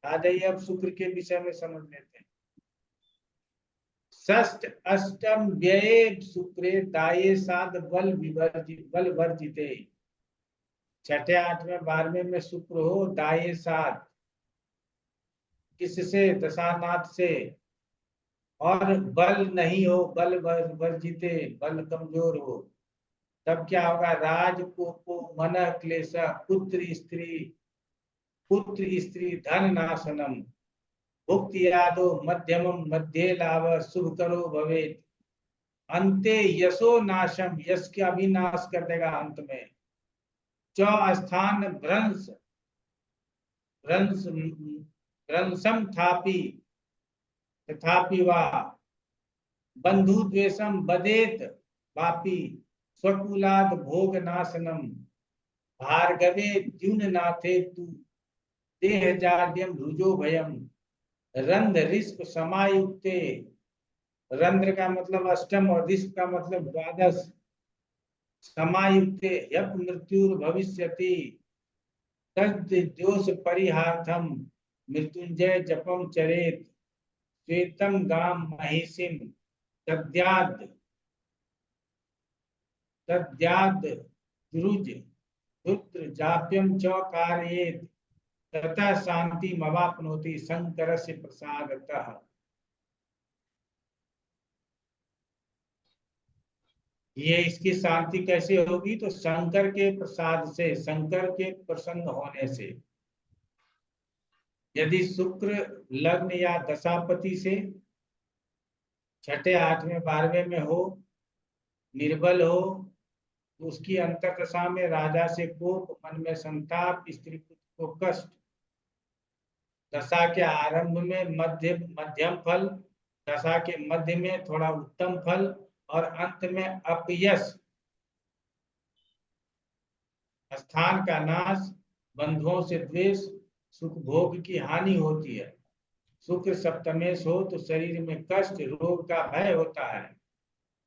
आ जाइए अब शुक्र के विषय में समझ लेते हैं। षष्ठ अष्टम व्यय शुक्रे दाये साध बल वर्जिते। छठे आठवें 12वें में शुक्र हो दाये साध, किससे? दशानाथ से। और बल नहीं हो, बल वर्जिते, बल कमजोर हो, तब क्या होगा? राज कोपो मन क्लेश पुत्र स्त्री धन नाशनम भुक्ति यादो मध्यमम मध्ये लाभ शुभ करो भवेत अंते यशो नाशम, यश का भी नाश कर देगा अंत में। स्थान भ्रंश भ्रंश भ्रंशम तथापि वा बंधु द्वेषम बदेत पापी स्वकुलाद भोग नाशनम भार्गवे द्युननाथे तु देह जाड्यम रुजो भयम रंध्र रिष्प समायुक्ते। रंध्र का मतलब अष्टम और रिष्प का मतलब द्वादश। समायुक्ते यप मृत्युर भविष्यति तद्दोष परिहार्थम मृत्युंजय जपम चरेत श्वेतम गाम महिषिम तद्याद द्रुज रुद्र जाप्यम च कारयेत ततः शांति मवाप्नोति शंकर से प्रसादतः। ये इसकी शांति कैसे होगी? तो शंकर के प्रसाद से, शंकर के प्रसन्न होने से। यदि शुक्र लग्न या दशापति से छठे आठवें 12वें में हो, निर्बल हो, तो उसकी अंतर्दशा में राजा से कोप, मन में संताप, स्त्री पुत्र को कष्ट, दशा के आरंभ में मध्यम फल, दशा के मध्य में थोड़ा उत्तम फल और अंत में अपयश, स्थान का नाश, बंधुओं से द्वेष, सुख भोग की हानि होती है। शुक्र सप्तमेश हो तो शरीर में कष्ट, रोग का भय होता है।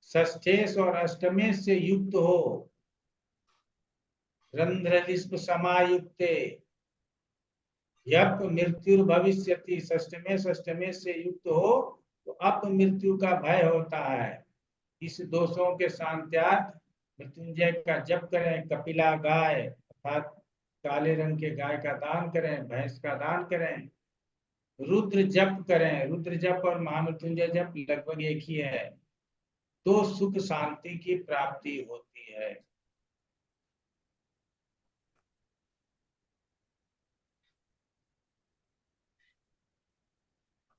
षष्ठेश और अष्टमेश से युक्त हो, रंध्र समायुक्ते यप मृत्यु भविष्यति। षष्टमेश से युक्त हो तो अप मृत्यु का भय होता है। इस दोषों के शांत्यार्थ मृत्युंजय का जप करें, कपिला गाय अर्थात काले रंग के गाय का दान करें, भैंस का दान करें, रुद्र जप करें। रुद्र जप और महामृत्युंजय जप लगभग एक ही है, तो सुख शांति की प्राप्ति होती है।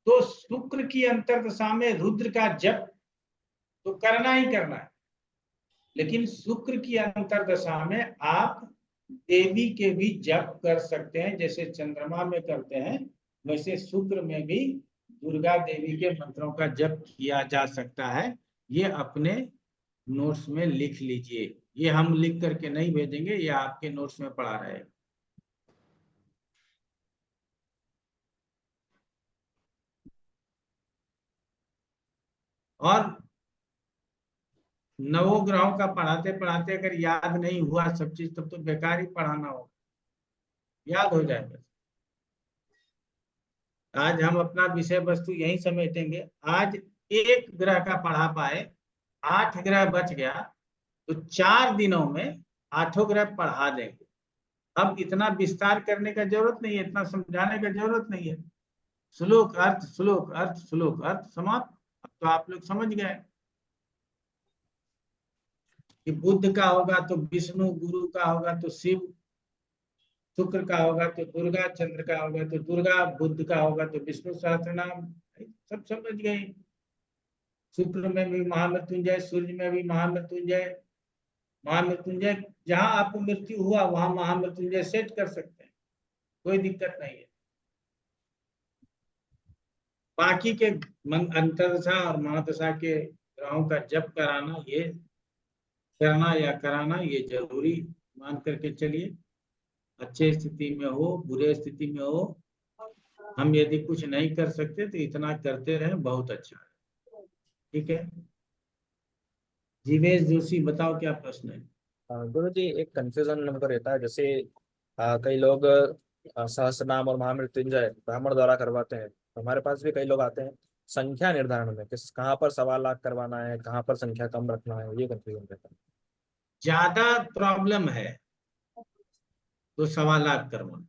तो शुक्र की अंतर्दशा में रुद्र का जप तो करना ही करना है, लेकिन शुक्र की अंतर्दशा में आप देवी के भी जप कर सकते हैं। जैसे चंद्रमा में करते हैं, वैसे शुक्र में भी दुर्गा देवी के मंत्रों का जप किया जा सकता है। ये अपने नोट्स में लिख लीजिए। ये हम लिख करके नहीं भेजेंगे, ये आपके नोट्स में पढ़ा रहेगा। और नवोग्रहों का पढ़ाते पढ़ाते अगर याद नहीं हुआ सब चीज, तब तो बेकार ही पढ़ाना होगा, याद हो जाएगा। आज हम अपना विषय वस्तु यही समेटेंगे। आज एक ग्रह का पढ़ा पाए, 8 ग्रह बच गया, तो 4 दिनों में 8 ग्रह पढ़ा देंगे। अब इतना विस्तार करने का जरूरत नहीं है, इतना समझाने का जरूरत नहीं है। श्लोक अर्थ, श्लोक अर्थ, श्लोक अर्थ, समाप्त। अब तो आप लोग समझ गए कि बुध का होगा तो विष्णु, गुरु का होगा तो शिव, शुक्र का होगा तो दुर्गा, चंद्र का होगा तो दुर्गा, बुध का होगा तो विष्णु सहस्त्रनाम। सब समझ गए। शुक्र में भी महामृत्युंजय, सूर्य में भी महामृत्युंजय। महामृत्युंजय जहां आपको मृत्यु हुआ वहां महामृत्युंजय सेट कर सकते हैं, कोई दिक्कत नहीं है। बाकी के अंतरदशा और महादशा के ग्रहों का जप कराना, ये करना या कराना, ये जरूरी मान करके चलिए। अच्छे स्थिति में हो, बुरे स्थिति में हो, हम यदि कुछ नहीं कर सकते तो इतना करते रहें, बहुत अच्छा है। ठीक है, जीवेश जोशी बताओ क्या प्रश्न है? गुरु जी, एक कंफ्यूजन हमको रहता है। जैसे कई लोग सहस्त्र नाम और महामृत्युंजय ब्राह्मण द्वारा करवाते हैं, तो हमारे पास भी कई लोग आते हैं संख्या निर्धारण में, किस कहाँ पर 1.25 लाख करवाना है, कहाँ पर संख्या कम रखना है, ये कंफ्यूजन रहता है। ज्यादा प्रॉब्लम है तो 1.25 लाख करवाना,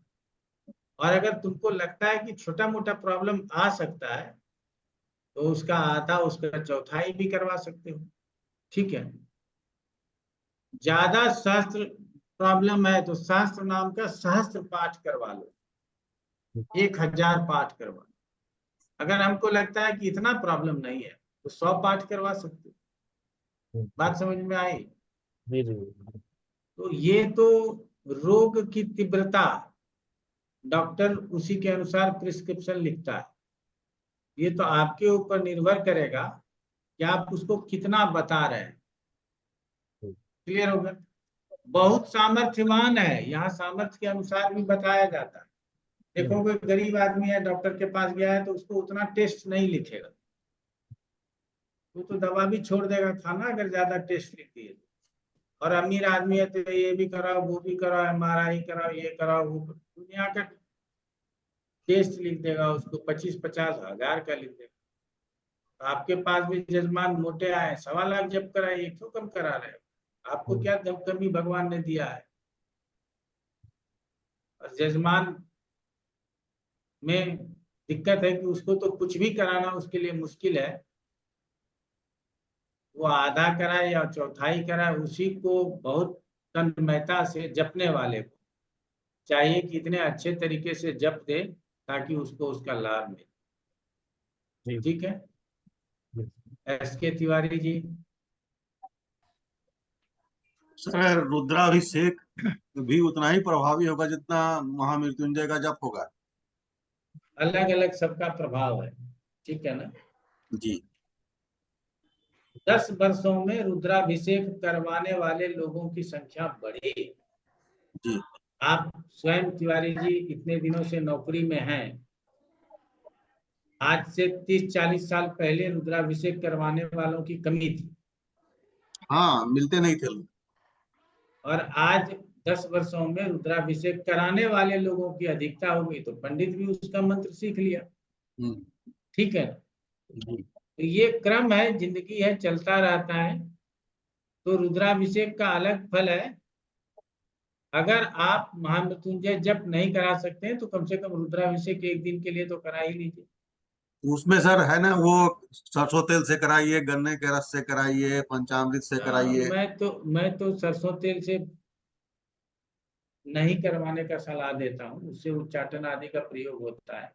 और अगर तुमको लगता है कि छोटा मोटा प्रॉब्लम आ सकता है तो उसका आधा, उसका चौथाई भी करवा सकते हो, ठीक है। ज्यादा शास्त्र प्रॉब्लम है तो शास्त्र नाम का सहस्त्र पाठ करवा लो, 1000 पाठ करवा लो। अगर हमको लगता है कि इतना प्रॉब्लम नहीं है तो 100 पाठ करवा सकते हो। बात समझ में आई? जी जी। तो ये तो रोग की तीव्रता डॉक्टर उसी के अनुसार प्रिस्क्रिप्शन लिखता है। ये तो आपके ऊपर निर्भर करेगा कि आप उसको कितना बता रहे हैं। क्लियर होगा? बहुत सामर्थ्यवान है, यहाँ सामर्थ्य के अनुसार भी बताया जाता है। देखो कोई गरीब आदमी है, डॉक्टर के पास गया है तो उसको उतना टेस्ट नहीं लिखेगा, वो तो दवा भी छोड़ देगा खाना अगर ज्यादा टेस्ट लिख दिए। और अमीर आदमी है तो ये भी कराओ, वो भी कराओ, MRI कराओ, ये कराओ, वो दुनिया का टेस्ट लिख देगा, उसको 25-50 हजार का लिख देगा। आपके पास भी जजमान मोटे आए, 1.25 लाख जब कराए, क्यों कम करा रहे हो? आपको क्या कमी भगवान ने दिया है? और जजमान में दिक्कत है कि उसको तो कुछ भी कराना उसके लिए मुश्किल है, वो आधा कराए या चौथाई कराए, उसी को बहुत तन्मयता से जपने वाले को चाहिए कि इतने अच्छे तरीके से जप दे ताकि उसको उसका लाभ मिले। ठीक है। SK तिवारी जी। सर रुद्राभिषेक भी उतना ही प्रभावी होगा जितना महामृत्युंजय का जप होगा? अलग अलग सबका प्रभाव है, ठीक है ना जी। 10 वर्षों में रुद्राभिषेक करवाने वाले लोगों की संख्या बढ़ी। जी। आप स्वयं तिवारी जी इतने दिनों से नौकरी में हैं, आज से 30-40 साल पहले रुद्राभिषेक करवाने वालों की कमी थी। हाँ, मिलते नहीं थे लोग। और आज 10 वर्षों में रुद्राभिषेक कराने वाले लोगों की अधिकता हो गई, तो पंडित भी उसका मंत्र सीख लिया। ठीक है। तो ये क्रम है, जिंदगी है, चलता रहता है। तो रुद्राभिषेक का अलग फल है। अगर आप महामृत्युंजय जप नहीं करा सकते हैं तो कम से कम रुद्राभिषेक एक दिन के लिए तो करा ही लीजिए। उसमें सर है ना, वो सरसों तेल से कराइए, गन्ने के रस से कराइए, पंचामृत से कराइए। मैं तो सरसों तेल से नहीं करवाने का सलाह देता हूँ, उससे उच्चाटन आदि का प्रयोग होता है।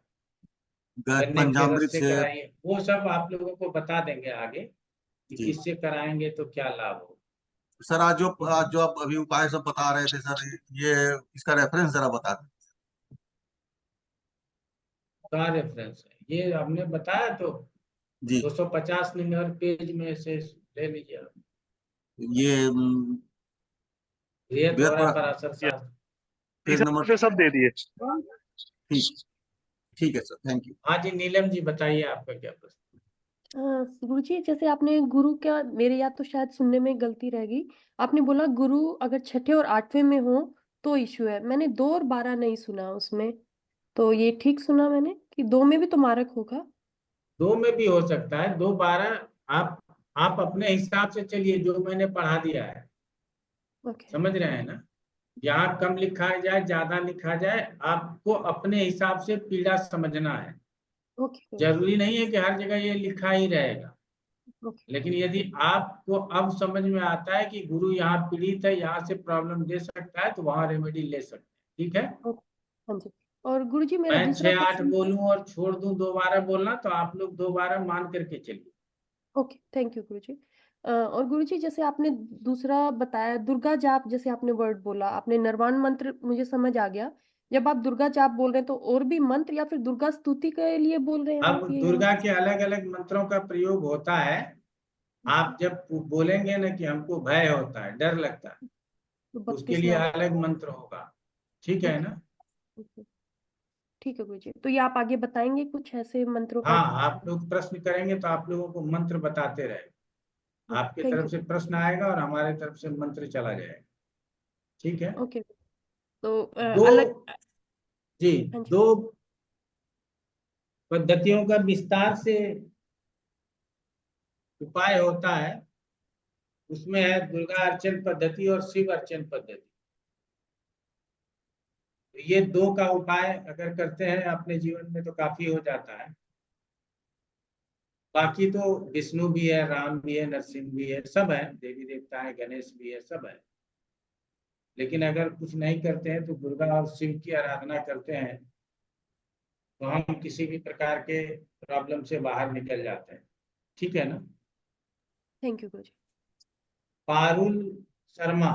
गन्ने के पंचामृत रस से से। कराइए, वो सब आप लोगों को बता देंगे आगे कि जी। किससे कराएंगे तो क्या लाभ हो। सर आज जो आप अभी उपाय सब बता रहे थे सर, ये इसका रेफरेंस जरा बता दें। क्या रेफरेंस है? ये हमने बताया तो जी। 250 नंबर पेज में से ले लीजिए आप। ये वेद वेद द्वारा पराशर शास्त्र पेज नंबर पे सब दे दिए। ठीक, ठीक है सर, थैंक यू। हाँ जी, नीलम जी बताइए आपका क्या प्रश्न। गुरुजी, जैसे आपने गुरु का, मेरे याद तो शायद सुनने में गलती रह गई, आपने बोला गुरु अगर 6ठे और 8वें में हो तो इशू है। मैंने 2 और 12 नहीं सुना उसमें, तो ये ठीक सुना मैंने कि 2 में भी तो मारक होगा? 2 में भी हो सकता है, 2-12 आप अपने हिसाब से चलिए, जो मैंने पढ़ा दिया है। समझ रहे हैं ना? यहाँ कम लिखा जाए, ज्यादा लिखा जाए, आपको अपने हिसाब से पीड़ा समझना है। जरूरी नहीं है कि हर जगह ये लिखा ही रहेगा। लेकिन यदि आपको अब समझ में आता है कि गुरु यहाँ पीड़ित है, यहाँ से प्रॉब्लम दे सकता है, तो वहां रेमेडी ले सकते हैं। ठीक है। हाँ जी। और गुरुजी मेरा मैं दूसरा 6-8 क्वेश्चन, बोलूं और छोड़ दूं दोबारा बोलना, तो आप लोग दोबारा मान करके चलिए। ओके, थैंक यू गुरुजी। और गुरुजी, जैसे आपने दूसरा बताया दुर्गा जाप, जैसे आपने वर्ड बोला, आपने नरवाण मंत्र, मुझे समझ आ गया। जब आप दुर्गा जाप बोल रहे हैं तो और भी मंत्र या फिर दुर्गा स्तुति के लिए बोल रहे हैं अब आप ये? दुर्गा के अलग अलग मंत्रों का प्रयोग होता है। आप जब बोलेंगे ना कि हमको भय होता है, डर लगता है, तो उसके लिए अलग मंत्र होगा। ठीक है ना? ठीक है गुरुजी, तो ये आप आगे बताएंगे कुछ ऐसे मंत्रों का? हाँ, आप लोग प्रश्न करेंगे तो आप लोगों को मंत्र बताते रहे। आपके तरफ से प्रश्न आएगा और हमारे तरफ से मंत्र चला जाएगा। ठीक है। ओके। तो दो अलग जी, हाँ जी। 2 पद्धतियों का विस्तार से उपाय होता है। उसमें है दुर्गा अर्चन पद्धति और शिव अर्चन पद्धति। तो ये 2 का उपाय अगर करते हैं अपने जीवन में तो काफी हो जाता है। बाकी तो विष्णु भी है, राम भी है, नरसिंह भी है, सब है, देवी देवता है, गणेश भी है, सब है। लेकिन अगर कुछ नहीं करते हैं तो दुर्गा और शिव की आराधना करते हैं तो हम किसी भी प्रकार के प्रॉब्लम से बाहर निकल जाते हैं। ठीक है ना? थैंक यू गुरुजी। पारुल शर्मा,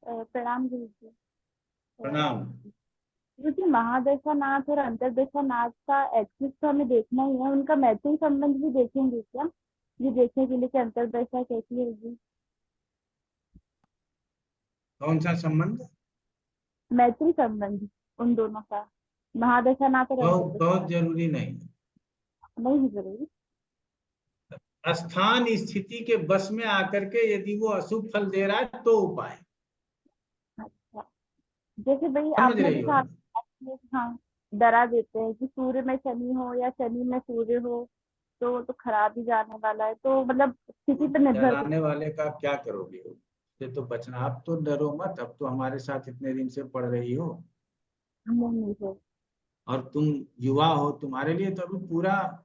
प्रणाम गुरु जी। प्रणाम। गुरु जी, महादशानाथ और अंतर्दशानाथ का एक्सिस तो हमें देखना ही है, उनका मैत्रिक संबंध भी देखेंगे क्या? ये देखने के लिए कि अंतर्दशा कैसी होगी। कौन सा संबंध? मैत्री संबंध उन दोनों का, महादशानाथ और बहुत अंतर्दशानाथ। जरूरी नहीं है। नहीं है जरूरी। स्थान स्थिति के बस में आकर के यदि वो अशुभ फल दे रहा है तो उपाय। अच्छा, जैसे भाई समझ आपने रही हो? हाँ, डरा देते हैं कि सूर्य में शनि हो या शनि में सूर्य हो तो खराब ही जाने वाला है, तो मतलब स्थिति पर निर्भर करता डराने वाले का क्या करोगे? ये तो बचना। आप तो डरो मत, अब तो हमारे साथ इतने दिन से पढ़ रही हो है। नहीं है। और तुम युवा हो, तुम्हारे लिए तो अभी पूरा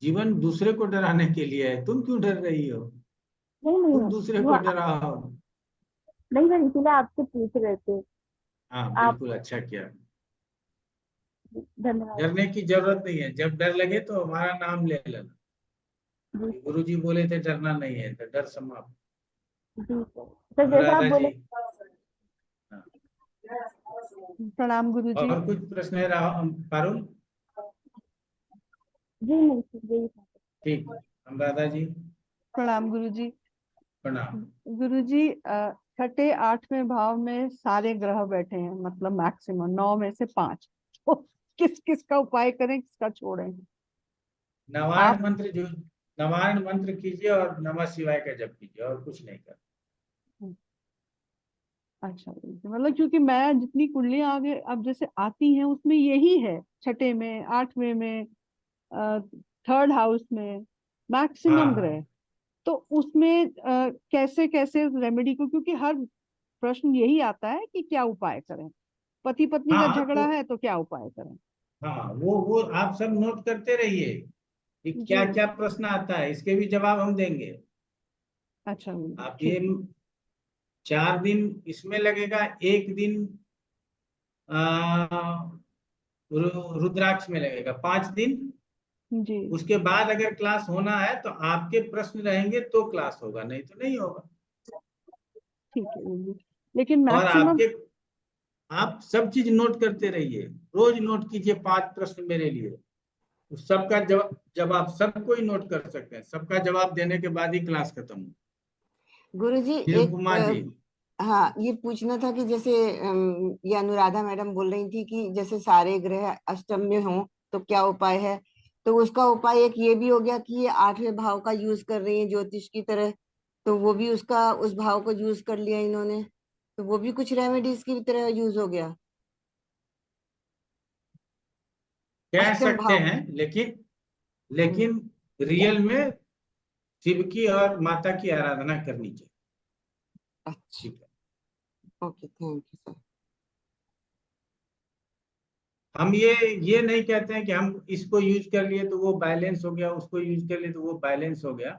जीवन दूसरे को डराने के लिए है। तुम क्यों डर रही हो? नहीं नहीं तुम दूसरे वो को डराओ। नहीं सर, इसीलिए आपसे पूछ रहे थे। हाँ, आप बिल्कुल अच्छा किया। धन्यवाद डरने की जरूरत नहीं है। जब डर लगे तो हमारा नाम ले लेना। जी। गुरुजी बोले थे डरना नहीं है, तो डर समाप्त। जी सर, जैसे आप अनुराधा बोले। जी, हाँ। प्रणाम गुरुजी। और कुछ प्रश्न है पारुल? जी नहीं सर, यही था। ठीक। अनुराधा जी, प्रणाम गुरुजी। प्रणाम। गुरुजी, छठे 8वें भाव में सारे ग्रह बैठे हैं, मतलब मैक्सिमम 9 में से 5। तो किस किस का उपाय करें, किसका छोड़ें? नवार्ण मंत्र जो नवार्ण मंत्र कीजिए और नमः शिवाय का जप कीजिए, और कुछ नहीं कर। अच्छा गुरुजी, मतलब क्योंकि मैं जितनी कुंडलियां आगे अब जैसे आती हैं उसमें यही है, छठे में, 8वें में, 3rd हाउस में मैक्सिमम हाँ, ग्रह। तो उसमें कैसे कैसे रेमेडी को, क्योंकि हर प्रश्न यही आता है कि क्या उपाय करें, पति पत्नी का हाँ, झगड़ा तो है तो क्या उपाय करें। हाँ, वो आप सब नोट करते रहिए कि क्या जी। क्या प्रश्न आता है, इसके भी जवाब हम देंगे। अच्छा गुरुजी, आप ठीक। ये 4 दिन इसमें लगेगा, 1 दिन रुद्राक्ष में लगेगा, 5 दिन। जी उसके बाद अगर क्लास होना है तो आपके प्रश्न रहेंगे तो क्लास होगा, नहीं तो नहीं होगा। ठीक है गुरुजी, लेकिन और मैक्सिमम। आप सब चीज नोट करते रहिए, रोज नोट कीजिए 5 प्रश्न मेरे लिए। तो सबका जवाब सब कोई नोट कर सकते हैं। सबका जवाब देने के बाद ही क्लास खत्म हो। गुरुजी निरुपमा जी, हाँ, ये पूछना था कि जैसे ये अनुराधा मैडम बोल रही थी कि जैसे सारे ग्रह अष्टम में हों तो क्या उपाय है। तो उसका उपाय एक ये भी हो गया कि ये 8वें भाव का यूज कर रही है ज्योतिष की तरह, तो वो भी उसका उस भाव को यूज कर लिया इन्होंने, तो वो भी कुछ रेमेडीज की तरह यूज हो गया कह अष्टम सकते भाव। हैं, लेकिन रियल में शिव की और माता की आराधना करनी चाहिए। अच्छा, ठीक है। Okay, thank you sir. हम ये नहीं कहते हैं कि हम इसको यूज कर लिए तो वो बैलेंस हो गया, उसको यूज कर लिए तो वो बैलेंस हो गया।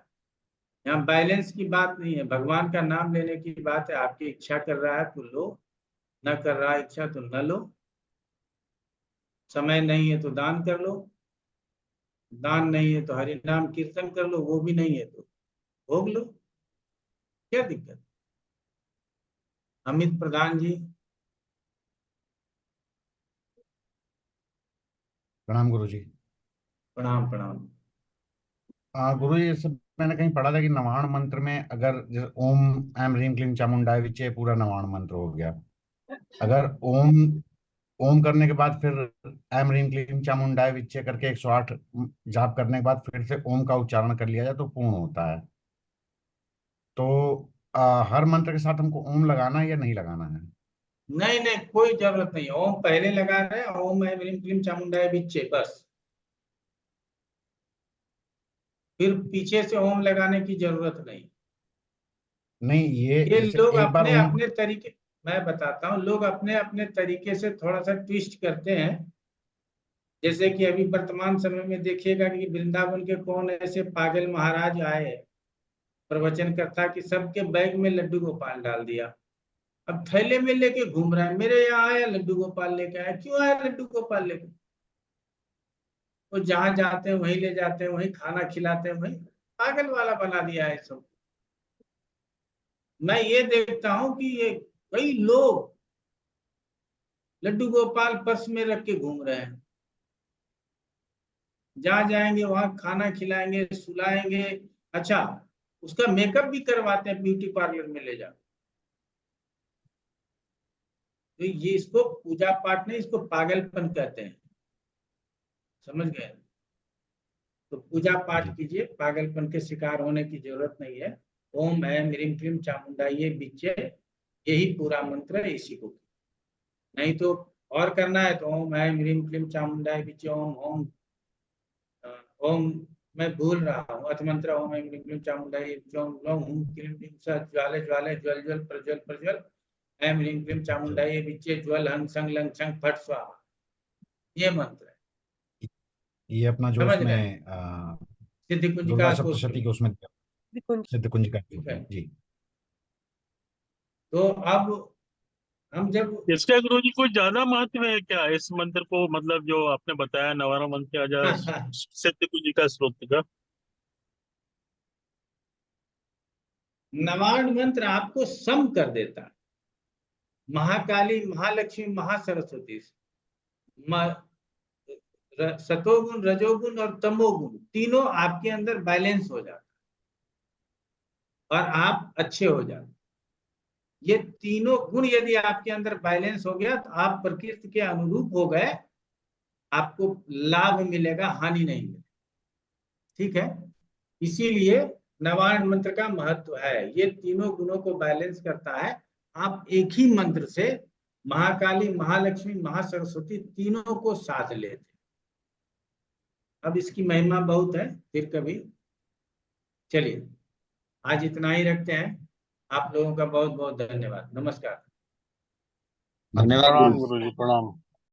यहाँ बैलेंस की बात नहीं है, भगवान का नाम लेने की बात है। आपकी इच्छा कर रहा है तो लो, न कर रहा है इच्छा तो न लो। समय नहीं है तो दान कर लो, दान नहीं है तो हरि नाम कीर्तन कर लो, वो भी नहीं है तो भोग लो। क्या दिक्कत? अमित प्रधान जी, प्रणाम गुरुजी। प्रणाम प्रणाम। गुरुजी, जैसे मैंने कहीं पढ़ा था कि नवाण मंत्र में अगर जैसे ओम ऐम ह्रीम क्लीम चामुंडाय विचे पूरा नवाण मंत्र हो गया, अगर ओम ओम करने के बाद फिर ऐम ह्रीम क्लीम चामुंडाय विचे करके 108 जाप करने के बाद फिर से ओम का उच्चारण कर लिया जाए तो पूर्ण होता है। तो हर मंत्र के साथ हमको ओम लगाना है या नहीं लगाना है? नहीं नहीं, कोई जरूरत नहीं। ओम पहले लगा रहे हैं, ओम ऐं ह्रीं क्लीं चामुंडाय विच्चे, बस। फिर पीछे से ओम लगाने की जरूरत नहीं। नहीं, ये ये जैसे लोग एक बार अपने ओम, अपने तरीके, मैं बताता हूँ, लोग अपने अपने तरीके से थोड़ा सा ट्विस्ट करते हैं। जैसे कि अभी वर्तमान समय में देखिएगा कि वृंदावन के कौन ऐसे पागल महाराज आए प्रवचन करता कि सबके बैग में लड्डू गोपाल डाल दिया। अब थैले में लेके घूम रहा है, मेरे यहाँ आया लड्डू गोपाल लेके आया। क्यों आया लड्डू गोपाल लेके? वो जहां जाते हैं वहीं ले जाते हैं, वहीं खाना खिलाते हैं, वहीं पागल वाला बना दिया है सब। मैं ये देखता हूं कि ये कई लोग लड्डू गोपाल पर्स में रख के घूम रहे हैं, जहां जाएंगे वहां खाना खिलाएंगे, सुलाएंगे। अच्छा, उसका मेकअप भी करवाते हैं ब्यूटी पार्लर में ले जा। तो ये, इसको पूजा पाठ नहीं, इसको पागलपन कहते हैं। समझ गए? तो पूजा पाठ कीजिए, पागलपन के शिकार होने की जरूरत नहीं है। ओम ऐं ह्रीं क्लीं चामुंडाय विच्चे, यही पूरा मंत्र है, इसी को। नहीं तो और करना है तो ओम ऐं ह्रीं क्लीं चामुंडाय विच्चे, ओम ओम ओम, मैं भूल रहा हूँ अर्थ मंत्र। ओम ऐं ह्रीं क्लीं चामुंडाय विच्चे, ओम ग्लौं हुं क्लीं क्लीं सः ज्वाले ज्वाले ज्वल ज्वल प्रज्वल प्रज्वल, ऐं ह्रीं क्लीं चामुंडाय विच्चे, ज्वल हं सं लं छं फट स्वाहा। ये मंत्र है। ये अपना जो समझ गए? उसमें सिद्धि दुर्गा कुंजिका सप्तशती के उसमें सिद्ध कुंजिका ठीक है। जी। तो अब हम जब इसका गुरुजी कोई ज्यादा महत्व है क्या इस मंत्र को, मतलब जो आपने बताया नवारा मंत्र आजा सिद्ध कुंजिका स्तोत्र का? नवार्ण मंत्र आपको सम कर देता है। महाकाली, महालक्ष्मी, महासरस्वती, सतोगुण, रजोगुण और तमोगुण तीनों आपके अंदर बैलेंस हो जाता है और आप अच्छे हो जाते। ये तीनों गुण यदि आपके अंदर बैलेंस हो गया तो आप प्रकृति के अनुरूप हो गए, आपको लाभ मिलेगा, हानि नहीं मिलेगी। ठीक है? इसीलिए नवार्ण मंत्र का महत्व है। ये तीनों गुणों को बैलेंस करता है। आप एक ही मंत्र से महाकाली, महालक्ष्मी, महासरस्वती तीनों को साथ लेते। अब इसकी महिमा बहुत है, फिर कभी। चलिए, आज इतना ही रखते हैं। आप लोगों का बहुत बहुत धन्यवाद। नमस्कार। धन्यवाद प्रणाम गुरु जी। गुरुजी, प्रणाम।